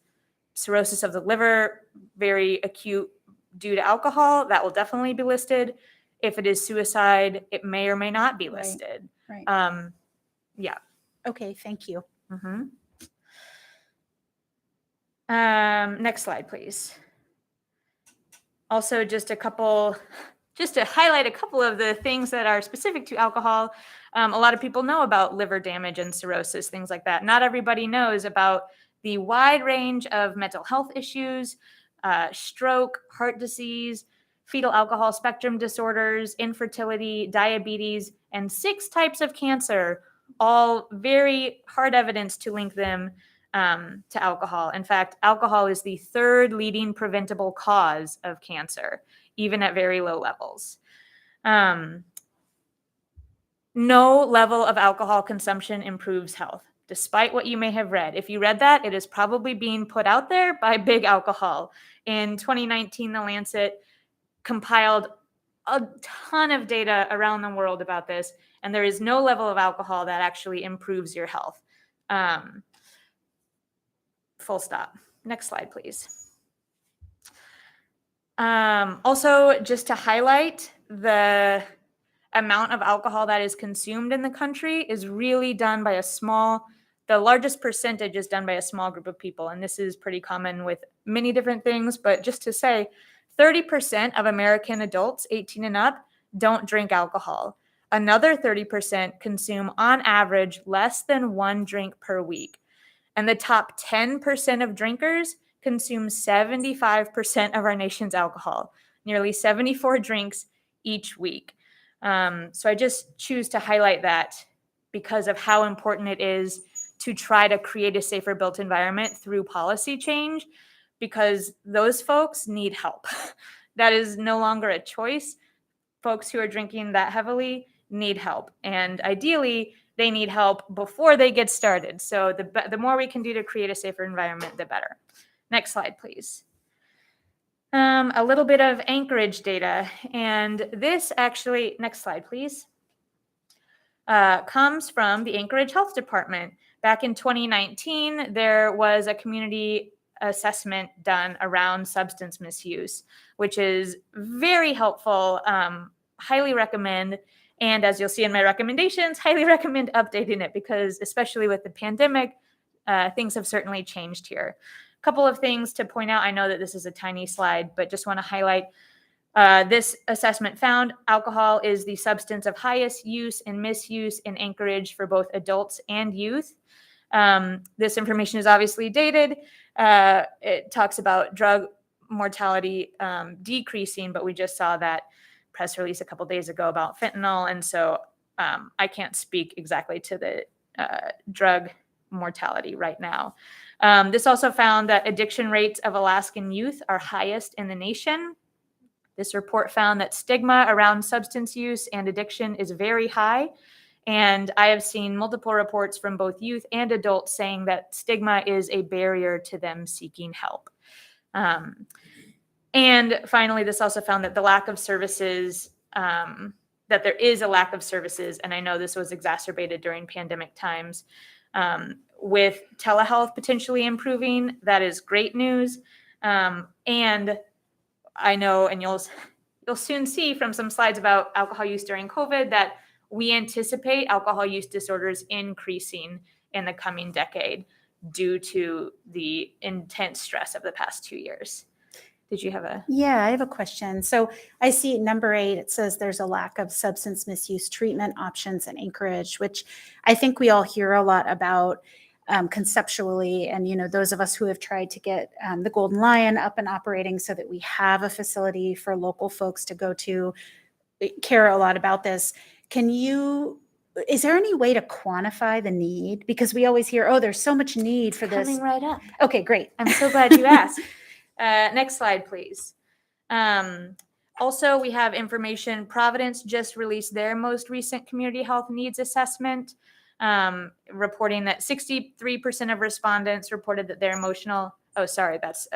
cirrhosis of the liver, very acute due to alcohol, that will definitely be listed. If it is suicide, it may or may not be listed. Right. Yeah. Okay, thank you. Next slide, please. Also, just a couple just to highlight a couple of the things that are specific to alcohol, a lot of people know about liver damage and cirrhosis, things like that. Not everybody knows about the wide range of mental health issues, stroke, heart disease, fetal alcohol spectrum disorders, infertility, diabetes, and 6 types of cancer, all very hard evidence to link them to alcohol. In fact, alcohol is the 3rd leading preventable cause of cancer, even at very low levels. No level of alcohol consumption improves health, despite what you may have read. If you read that, it is probably being put out there by big alcohol. In 2019, The Lancet compiled a ton of data around the world about this, and there is no level of alcohol that actually improves your health. Full stop. Next slide, please. Also, just to highlight, the amount of alcohol that is consumed in the country is really done by the largest percentage is done by a small group of people. And this is pretty common with many different things, but just to say, 30% of American adults 18 and up don't drink alcohol. Another 30% consume on average less than 1 drink per week. And the top 10% of drinkers consume 75% of our nation's alcohol, nearly 74 drinks each week. So I just choose to highlight that because of how important it is to try to create a safer built environment through policy change, because those folks need help. That is no longer a choice. Folks who are drinking that heavily need help. And ideally, they need help before they get started. So the more we can do to create a safer environment, the better. Next slide, please. A little bit of Anchorage data. And this actually, next slide, please, comes from the Anchorage Health Department. Back in 2019, there was a community assessment done around substance misuse, which is very helpful. Highly recommend. And as you'll see in my recommendations, highly recommend updating it because especially with the pandemic, things have certainly changed here. A couple of things to point out. I know that this is a tiny slide, but just want to highlight this assessment found alcohol is the substance of highest use and misuse in Anchorage for both adults and youth. This information is obviously dated. It talks about drug mortality decreasing, but we just saw that press release a couple days ago about fentanyl. And so I can't speak exactly to the drug mortality right now. This also found that addiction rates of Alaskan youth are highest in the nation. This report found that stigma around substance use and addiction is very high. And I have seen multiple reports from both youth and adults saying that stigma is a barrier to them seeking help. And finally, this also found that the lack of services, that there is a lack of services, and I know this was exacerbated during pandemic times, with telehealth potentially improving. That is great news. And I know, and you'll soon see from some slides about alcohol use during COVID, that we anticipate alcohol use disorders increasing in the coming decade due to the intense stress of the past 2 years. Did you have a? Yeah, I have a question. So I see number 8, it says there's a lack of substance misuse treatment options in Anchorage, which I think we all hear a lot about conceptually. And, you know, those of us who have tried to get the Golden Lion up and operating so that we have a facility for local folks to go to, care a lot about this. Is there any way to quantify the need? Because we always hear, oh, there's so much need for this. Coming right up. Okay, great. I'm so glad you asked. Next slide, please. Also, we have information. Providence just released their most recent community health needs assessment, reporting that 63% of respondents reported that their emotional, oh, sorry, that's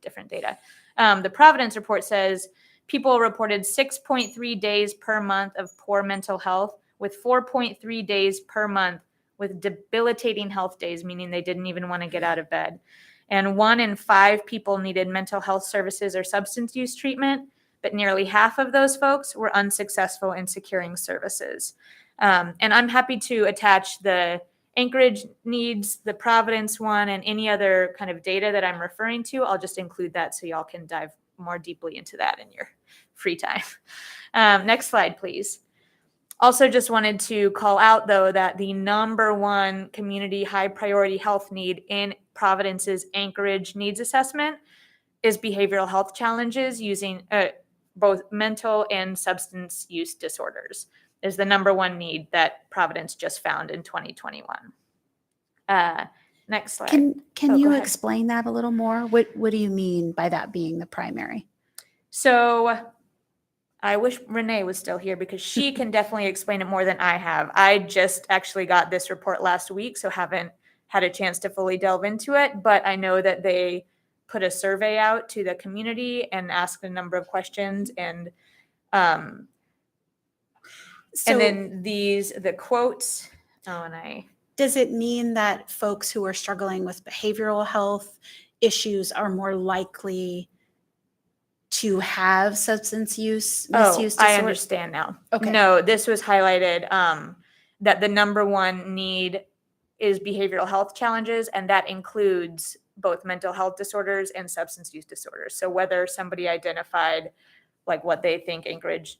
different data. The Providence report says people reported 6.3 days per month of poor mental health, with 4.3 days per month with debilitating health days, meaning they didn't even want to get out of bed. And 1 in 5 people needed mental health services or substance use treatment, but nearly half of those folks were unsuccessful in securing services. And I'm happy to attach the Anchorage needs, the Providence one, and any other kind of data that I'm referring to. I'll just include that so y'all can dive more deeply into that in your free time. Next slide, please. Also just wanted to call out, though, that the number one community high priority health need in Providence's Anchorage needs assessment is behavioral health challenges using both mental and substance use disorders is the number one need that Providence just found in 2021. Next slide. Can Oh, go you ahead. explain that a little more? What do you mean by that being the primary? So I wish Renee was still here because she can definitely explain it more than I have. I just actually got this report last week, so haven't had a chance to fully delve into it, but I know that they put a survey out to the community and asked a number of questions, and So then the quotes. Oh, and does it mean that folks who are struggling with behavioral health issues are more likely to have substance use, misuse I disorder? understand now. Okay. No, this was highlighted that the number one need is behavioral health challenges, and that includes both mental health disorders and substance use disorders. So whether somebody identified like what they think Anchorage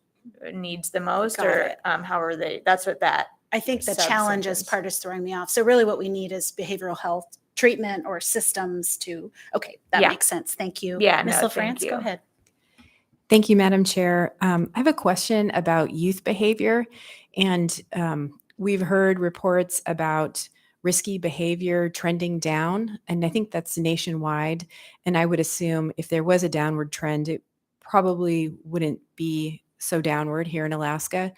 needs the most, Got or it. however that's what that. I think the Subsentence. challenges part is throwing me off. So really what we need is behavioral health treatment or systems to, okay, that Yeah. makes sense. Thank you. Yeah, Ms. no, LaFrance, thank go you. ahead. Thank you, Madam Chair. I have a question about youth behavior. And we've heard reports about risky behavior trending down. And I think that's nationwide. And I would assume if there was a downward trend, it probably wouldn't be so downward here in Alaska.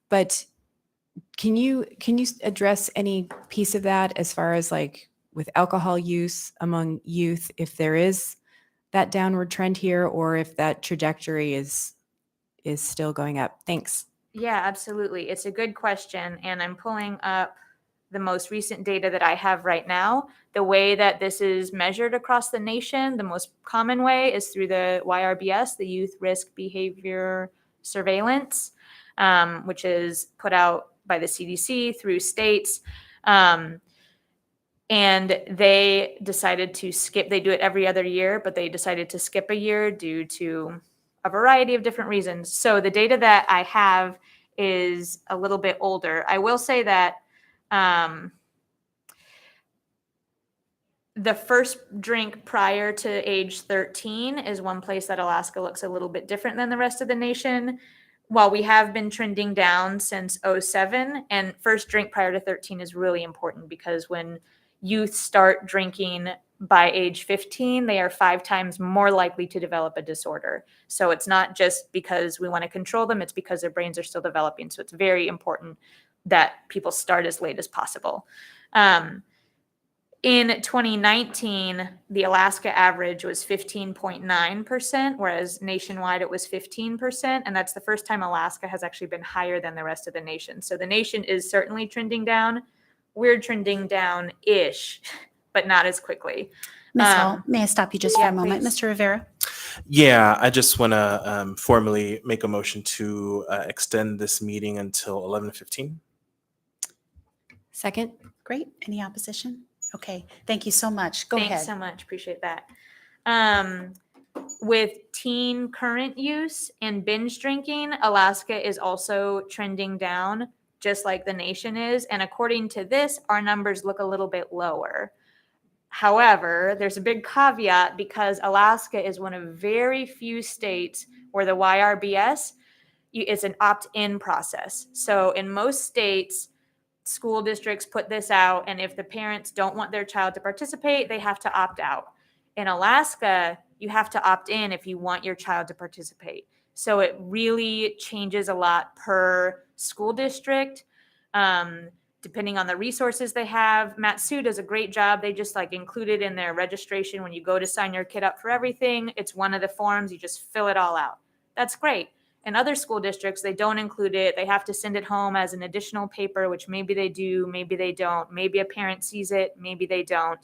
But can you address any piece of that as far as like with alcohol use among youth, if there is that downward trend here, or if that trajectory is still going up? Thanks. Yeah, absolutely. It's a good question. And I'm pulling up the most recent data that I have right now. The way that this is measured across the nation, the most common way is through the YRBS, the Youth Risk Behavior Surveillance, which is put out by the CDC through states. And they decided to skip, they do it every other year, but they decided to skip a year due to a variety of different reasons. So the data that I have is a little bit older. I will say that the first drink prior to age 13 is one place that Alaska looks a little bit different than the rest of the nation. While we have been trending down since 2007, and first drink prior to 13 is really important because when youth start drinking by age 15, they are 5 times more likely to develop a disorder. So it's not just because we want to control them, it's because their brains are still developing. So it's very important that people start as late as possible. In 2019, the Alaska average was 15.9%, whereas nationwide it was 15%. And that's the first time Alaska has actually been higher than the rest of the nation. So the nation is certainly trending down. We're trending down-ish, but not as quickly. Ms. Hall, may I stop you just for yeah, a moment? please. Mr. Rivera? Yeah, I just want to formally make a motion to extend this meeting until 11:15. Second. Great. Any opposition? Okay. Thank you so much. Go Thanks ahead. so much. Appreciate that. With teen current use and binge drinking, Alaska is also trending down, just like the nation is. And according to this, our numbers look a little bit lower. However, there's a big caveat because Alaska is one of very few states where the YRBS is an opt-in process. So in most states, school districts put this out, and if the parents don't want their child to participate, they have to opt out. In Alaska, you have to opt in if you want your child to participate. So it really changes a lot per school district, depending on the resources they have. Mat-Su does a great job. They just like include it in their registration when you go to sign your kid up for everything. It's one of the forms. You just fill it all out. That's great. In other school districts, they don't include it. They have to send it home as an additional paper, which maybe they do, maybe they don't. Maybe a parent sees it, maybe they don't.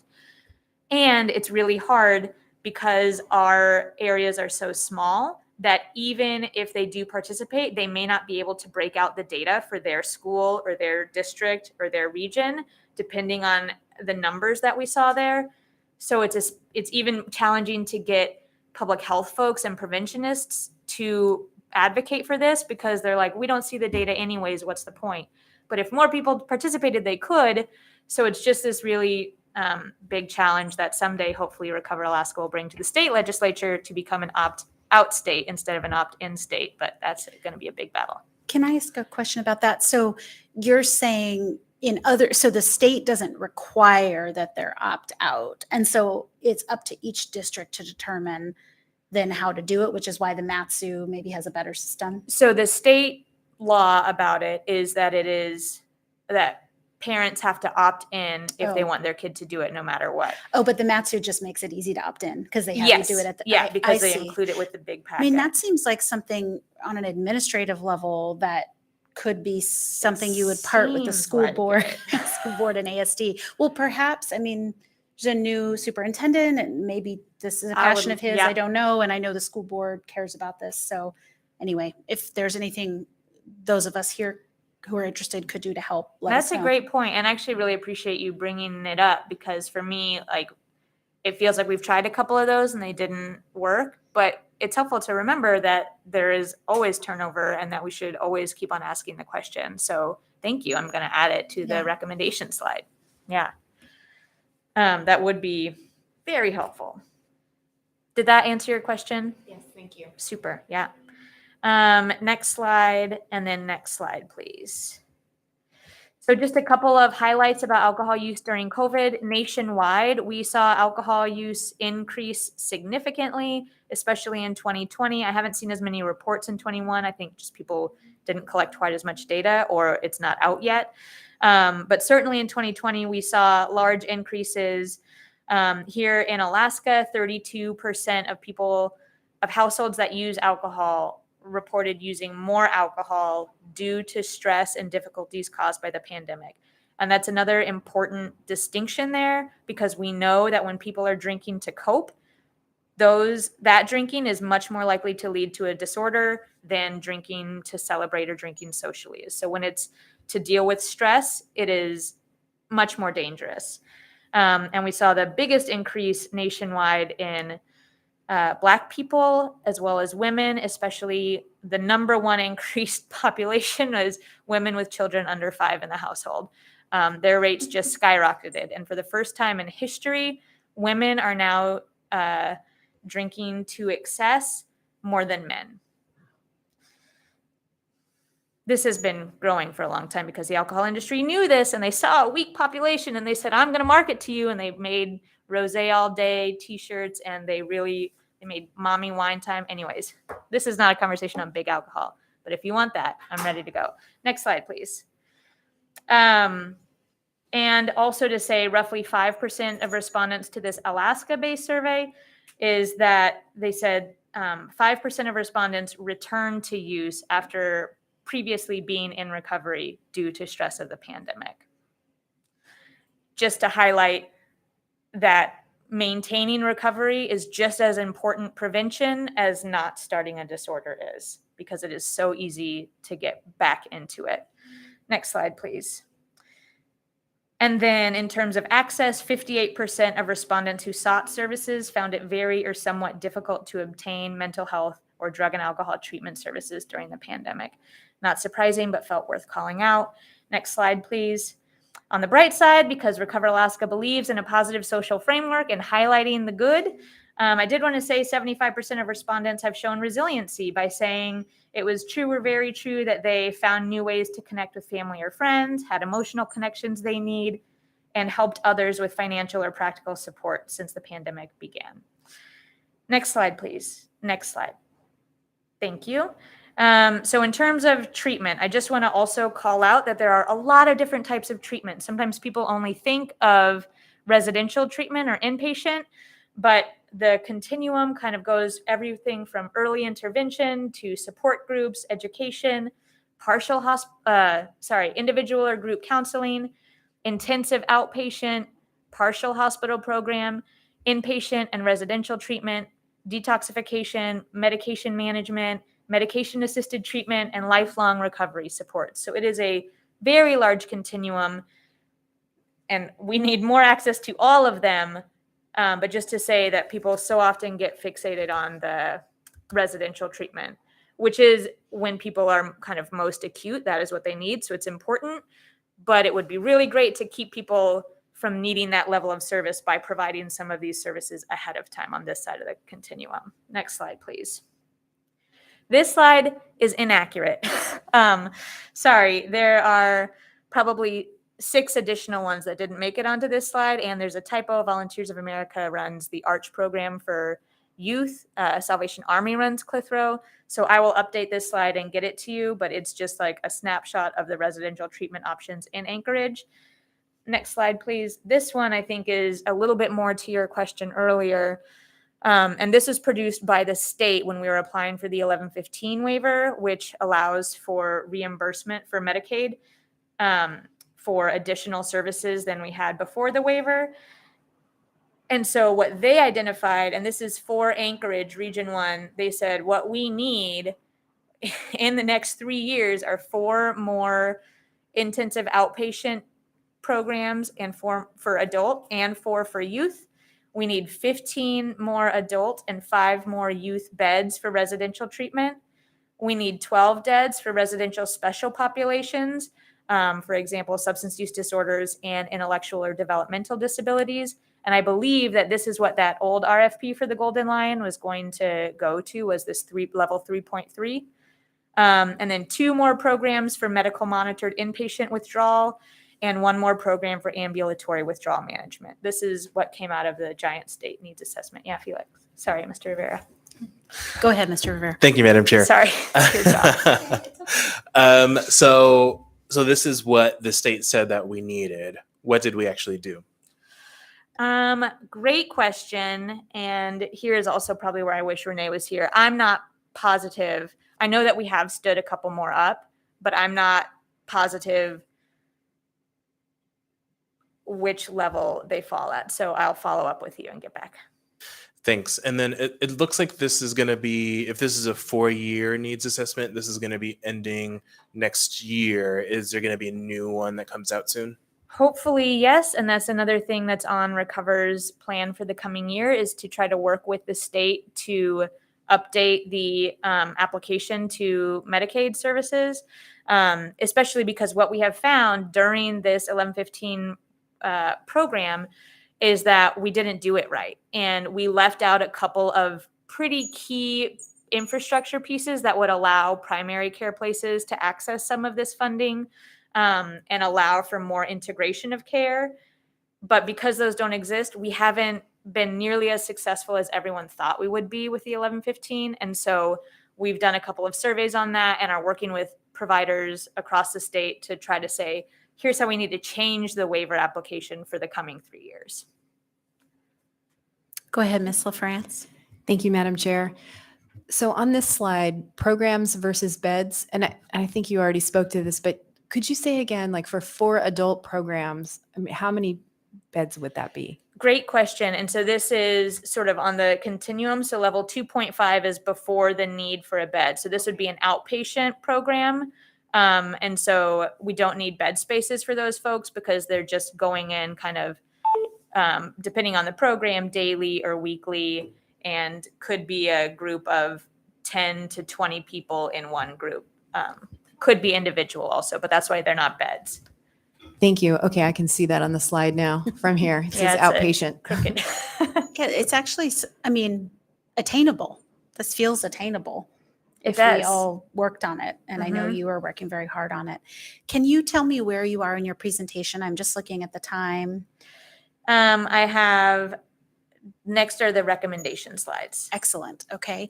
And it's really hard because our areas are so small that even if they do participate, they may not be able to break out the data for their school or their district or their region, depending on the numbers that we saw there. So it's even challenging to get public health folks and preventionists to advocate for this because they're like, we don't see the data anyways. What's the point? But if more people participated, they could. So it's just this really big challenge that someday, hopefully, Recover Alaska will bring to the state legislature to become an opt-out state instead of an opt-in state. But that's going to be a big battle. Can I ask a question about that? So you're saying so the state doesn't require that they're opt out. And so it's up to each district to determine then how to do it, which is why the Matsu maybe has a better system. So the state law about it is that parents have to opt in if they want their kid to do it no matter what. Oh, but the Matsu just makes it easy to opt in because they have to do it at the because I they see. include it with the big packet. I mean, that seems like something on an administrative level that could be something you would part with the Seems school like board, it. school board and ASD. Well, perhaps, I mean, there's a new superintendent and maybe this is a I would- passion of his, yeah. I don't know. And I know the school board cares about this. So anyway, if there's anything those of us here who are interested could do to help, let us That's a know. great point, and I actually really appreciate you bringing it up because for me, like, it feels like we've tried a couple of those and they didn't work, but it's helpful to remember that there is always turnover and that we should always keep on asking the question. So thank you. I'm going to add it to Yeah. the recommendation slide. Yeah. That would be very helpful. Did that answer your question? Yes, thank you. Super. Yeah. Next slide, and then next slide, please. So just a couple of highlights about alcohol use during COVID. Nationwide, we saw alcohol use increase significantly, especially in 2020. I haven't seen as many reports in 21. I think just people didn't collect quite as much data or it's not out yet. But certainly in 2020, we saw large increases. Here in Alaska, 32% of households that use alcohol reported using more alcohol due to stress and difficulties caused by the pandemic. And that's another important distinction there because we know that when people are drinking to cope, that drinking is much more likely to lead to a disorder than drinking to celebrate or drinking socially. So when it's to deal with stress, it is much more dangerous. And we saw the biggest increase nationwide in Black people as well as women, especially the number one increased population was women with children under 5 in the household. Their rates just skyrocketed. And for the first time in history, women are now drinking to excess more than men. This has been growing for a long time because the alcohol industry knew this and they saw a weak population and they said, I'm going to market to you. And they made Rosé All Day t-shirts and they made Mommy Wine Time. Anyways, this is not a conversation on big alcohol, but if you want that, I'm ready to go. Next slide, please. And also to say roughly 5% of respondents to this Alaska-based survey is that they said 5% of respondents returned to use after previously being in recovery due to stress of the pandemic. Just to highlight that maintaining recovery is just as important prevention as not starting a disorder is, because it is so easy to get back into it. Next slide, please. And then in terms of access, 58% of respondents who sought services found it very or somewhat difficult to obtain mental health or drug and alcohol treatment services during the pandemic. Not surprising, but felt worth calling out. Next slide, please. On the bright side, because Recover Alaska believes in a positive social framework and highlighting the good, I did want to say 75% of respondents have shown resiliency by saying it was true or very true that they found new ways to connect with family or friends, had emotional connections they need, and helped others with financial or practical support since the pandemic began. Next slide, please. Next slide. Thank you. So in terms of treatment, I just want to also call out that there are a lot of different types of treatment. Sometimes people only think of residential treatment or inpatient, but the continuum kind of goes everything from early intervention to support groups, education, individual or group counseling, intensive outpatient, partial hospital program, inpatient and residential treatment, detoxification, medication management, medication-assisted treatment, and lifelong recovery support. So it is a very large continuum, and we need more access to all of them. But just to say that people so often get fixated on the residential treatment. which is when people are kind of most acute. That is what they need. So it's important, but it would be really great to keep people from needing that level of service by providing some of these services ahead of time on this side of the continuum. Next slide, please. This slide is inaccurate. Sorry, there are probably 6 additional ones that didn't make it onto this slide, and there's a typo. Volunteers of America runs the ARCH program for youth. Salvation Army runs Clitheroe. So I will update this slide and get it to you, but it's just like a snapshot of the residential treatment options in Anchorage. Next slide, please. This one I think is a little bit more to your question earlier. And this was produced by the state when we were applying for the 1115 waiver, which allows for reimbursement for Medicaid for additional services than we had before the waiver. And so what they identified, and this is for Anchorage Region 1, they said what we need in the next 3 years are 4 more intensive outpatient programs and for adult and 4 for youth. We need 15 more adult and 5 more youth beds for residential treatment. We need 12 beds for residential special populations, for example, substance use disorders and intellectual or developmental disabilities. And I believe that this is what that old RFP for the Golden Lion was going to go to, was this level 3.3. And then 2 more programs for medical monitored inpatient withdrawal and 1 more program for ambulatory withdrawal management. This is what came out of the Giant State Needs Assessment. Yeah, Felix. Sorry, Mr. Rivera. Go ahead, Mr. Rivera. Thank you, Madam Chair. Sorry. It's your job. So this is what the state said that we needed. What did we actually do? Great question. And here is also probably where I wish Renee was here. I'm not positive. I know that we have stood a couple more up, but I'm not positive which level they fall at. So I'll follow up with you and get back. Thanks. And then it looks like this is going to be, if this is a 4-year needs assessment, this is going to be ending next year. Is there going to be a new one that comes out soon? Hopefully, yes. And that's another thing that's on Recover's plan for the coming year, is to try to work with the state to update the application to Medicaid services, especially because what we have found during this 1115 program is that we didn't do it right. And we left out a couple of pretty key infrastructure pieces that would allow primary care places to access some of this funding and allow for more integration of care. But because those don't exist, we haven't been nearly as successful as everyone thought we would be with the 1115. And so we've done a couple of surveys on that and are working with providers across the state to try to say, here's how we need to change the waiver application for the coming 3 years. Go ahead, Ms. LaFrance. Thank you, Madam Chair. So on this slide, programs versus beds, and I think you already spoke to this, but could you say again, like for 4 adult programs, I mean, how many beds would that be? Great question. And so this is sort of on the continuum. So level 2.5 is before the need for a bed. So this would be an outpatient program. And so we don't need bed spaces for those folks because they're just going in kind of, depending on the program, daily or weekly, and could be a group of 10 to 20 people in one group. Could be individual also, but that's why they're not beds. Thank you. Okay, I can see that on the slide now from here. It says outpatient. Yeah, it's actually, I mean, attainable. This feels attainable. It If does. we all worked on it, and I know you are working very hard on it. Can you tell me where you are in your presentation? I'm just looking at the time. I have, next are the recommendation slides. Excellent. Okay.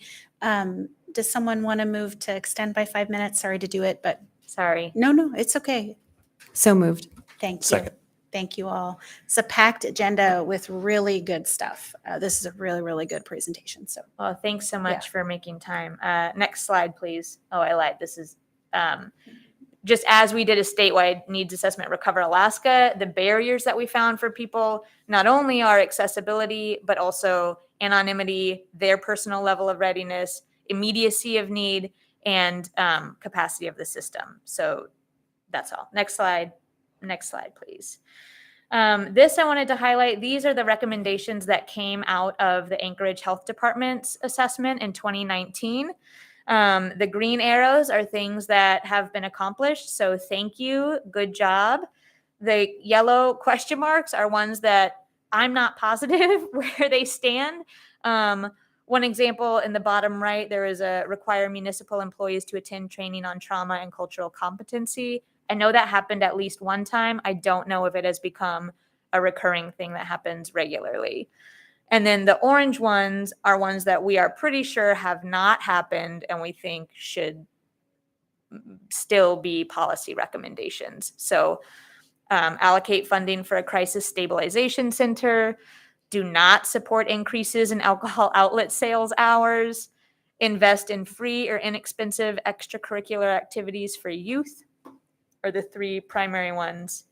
Does someone want to move to extend by 5 minutes? Sorry to do it, but Sorry. no, it's okay. So moved. Thank you. Second. Thank you all. It's a packed agenda with really good stuff. This is a really, really good presentation. So Well, thanks so much for making time. Next slide, please. Oh, I lied. This is just as we did a statewide needs assessment, Recover Alaska, the barriers that we found for people not only are accessibility, but also anonymity, their personal level of readiness, immediacy of need, and capacity of the system. So that's all. Next slide. Next slide, please. This I wanted to highlight. These are the recommendations that came out of the Anchorage Health Department's assessment in 2019. The green arrows are things that have been accomplished. So thank you. Good job. The yellow question marks are ones that I'm not positive where they stand. One example in the bottom right, there is a require municipal employees to attend training on trauma and cultural competency. I know that happened at least one time. I don't know if it has become a recurring thing that happens regularly. And then the orange ones are ones that we are pretty sure have not happened and we think should still be policy recommendations. So allocate funding for a crisis stabilization center, do not support increases in alcohol outlet sales hours, invest in free or inexpensive extracurricular activities for youth are the three primary ones.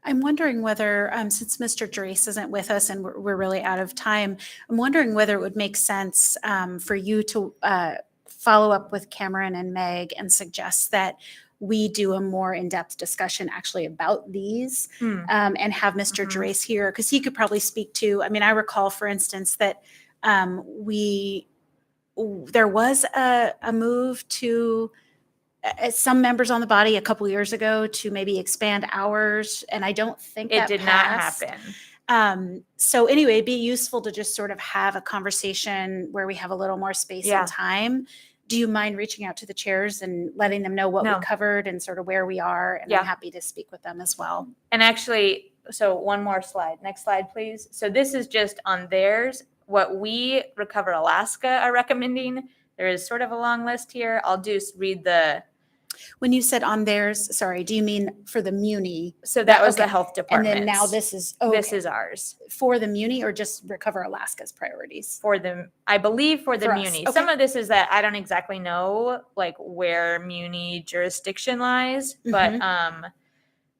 I'm wondering whether, since Mr. Drace isn't with us and we're really out of time, I'm wondering whether it would make sense for you to follow up with Cameron and Meg and suggest that we do a more in-depth discussion actually about these and have Mr. Drace here, because he could probably speak to, I mean, I recall, for instance, that there was a move to some members on the body a couple years ago to maybe expand hours, and I don't think It that did passed. not happen. So anyway, it'd be useful to just sort of have a conversation where we have a little more space Yeah. and time. Do you mind reaching out to the chairs and letting them know what No. we covered and sort of where we are? And Yeah. I'm happy to speak with them as well. And actually, so one more slide. Next slide, please. So this is just on theirs. What we, Recover Alaska, are recommending. There is sort of a long list here. I'll just read the. When you said on theirs, sorry, do you mean for the Muni? So that was the Okay. health And department. then now this is, This okay. is ours. For the Muni or just Recover Alaska's priorities? For the, I believe for the For us, Muni. okay. Some of this is that I don't exactly know like where Muni jurisdiction lies, but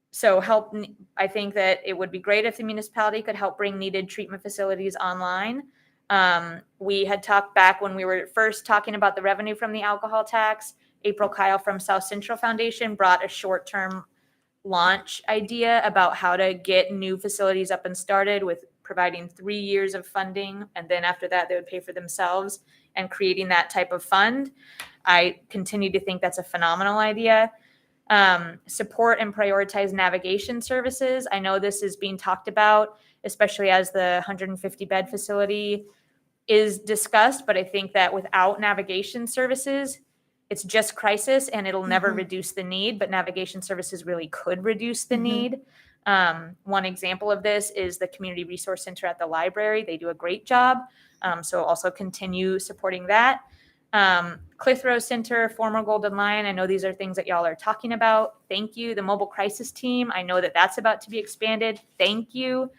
so I think that it would be great if the municipality could help bring needed treatment facilities online. We had talked back when we were first talking about the revenue from the alcohol tax. April Kyle from South Central Foundation brought a short-term launch idea about how to get new facilities up and started with providing 3 years of funding. And then after that, they would pay for themselves and creating that type of fund. I continue to think that's a phenomenal idea. Support and prioritize navigation services. I know this is being talked about, especially as the 150 bed facility is discussed, but I think that without navigation services, it's just crisis and it'll never reduce the need, but navigation services really could reduce the need. One example of this is the Community Resource Center at the library. They do a great job. So also continue supporting that. Clitheroe Center, former Golden Lion. I know these are things that y'all are talking about. Thank you. The Mobile Crisis Team. I know that that's about to be expanded. Thank you.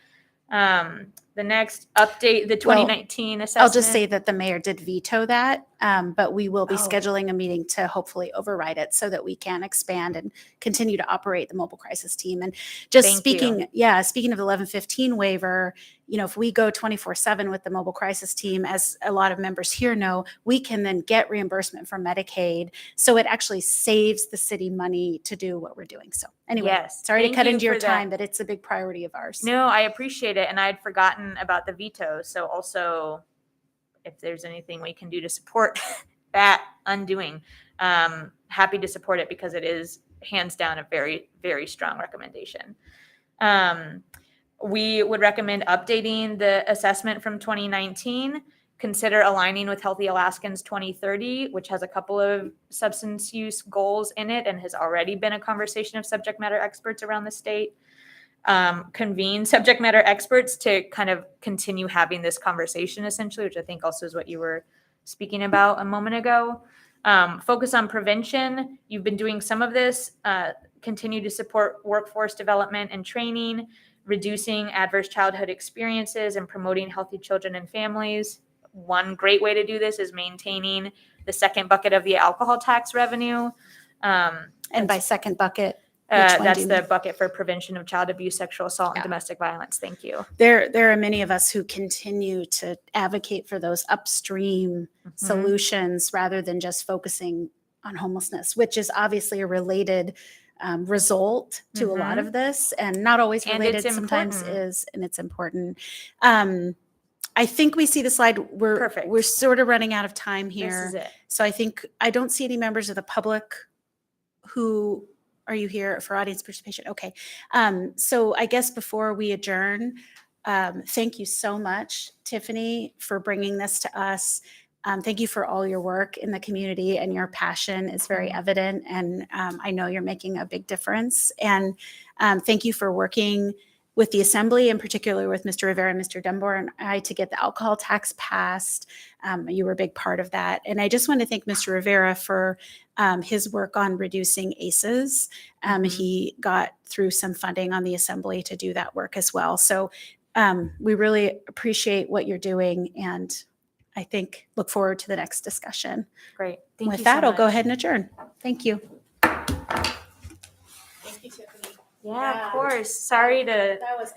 The next update, the 2019 assessment. I'll just say that the mayor did veto that, but we will be Oh. scheduling a meeting to hopefully override it so that we can expand and continue to operate the mobile crisis team. And just Thank speaking, you. speaking of the 1115 waiver, if we go 24/7 with the mobile crisis team, as a lot of members here know, we can then get reimbursement from Medicaid. So it actually saves the city money to do what we're doing. So anyway, Yes, sorry to thank cut you into your for that. time, but it's a big priority of ours. No, I appreciate it. And I'd forgotten about the veto. So also, if there's anything we can do to support that undoing, happy to support it because it is hands down a very, very strong recommendation. We would recommend updating the assessment from 2019. Consider aligning with Healthy Alaskans 2030, which has a couple of substance use goals in it and has already been a conversation of subject matter experts around the state. Convene subject matter experts to kind of continue having this conversation essentially, which I think also is what you were speaking about a moment ago. Focus on prevention. You've been doing some of this. Continue to support workforce development and training, reducing adverse childhood experiences and promoting healthy children and families. One great way to do this is maintaining the second bucket of the alcohol tax revenue. And by second bucket, which one that's do you the mean? bucket for prevention of child abuse, sexual assault, Yeah. and domestic violence. Thank you. There are many of us who continue to advocate for those upstream solutions rather than just focusing on homelessness, which is obviously a related result to a lot of this, and not always And related. it's Sometimes important. is, and it's important. I think we see the slide. Perfect. We're sort of running out of time This here. is it. So I don't see any members of the public who, are you here for audience participation? Okay. So I guess before we adjourn, thank you so much, Tiffany, for bringing this to us. Thank you for all your work in the community, and your passion is very evident. And I know you're making a big difference. And thank you for working with the Assembly, in particular with Mr. Rivera and Mr. Dunbar and I, to get the alcohol tax passed. You were a big part of that. And I just want to thank Mr. Rivera for his work on reducing ACEs. He got through some funding on the Assembly to do that work as well. So we really appreciate what you're doing, and I think look forward to the next discussion. Great. Thank With you that, so I'll go much. ahead and adjourn. Thank you. Yeah, of course. Sorry to That was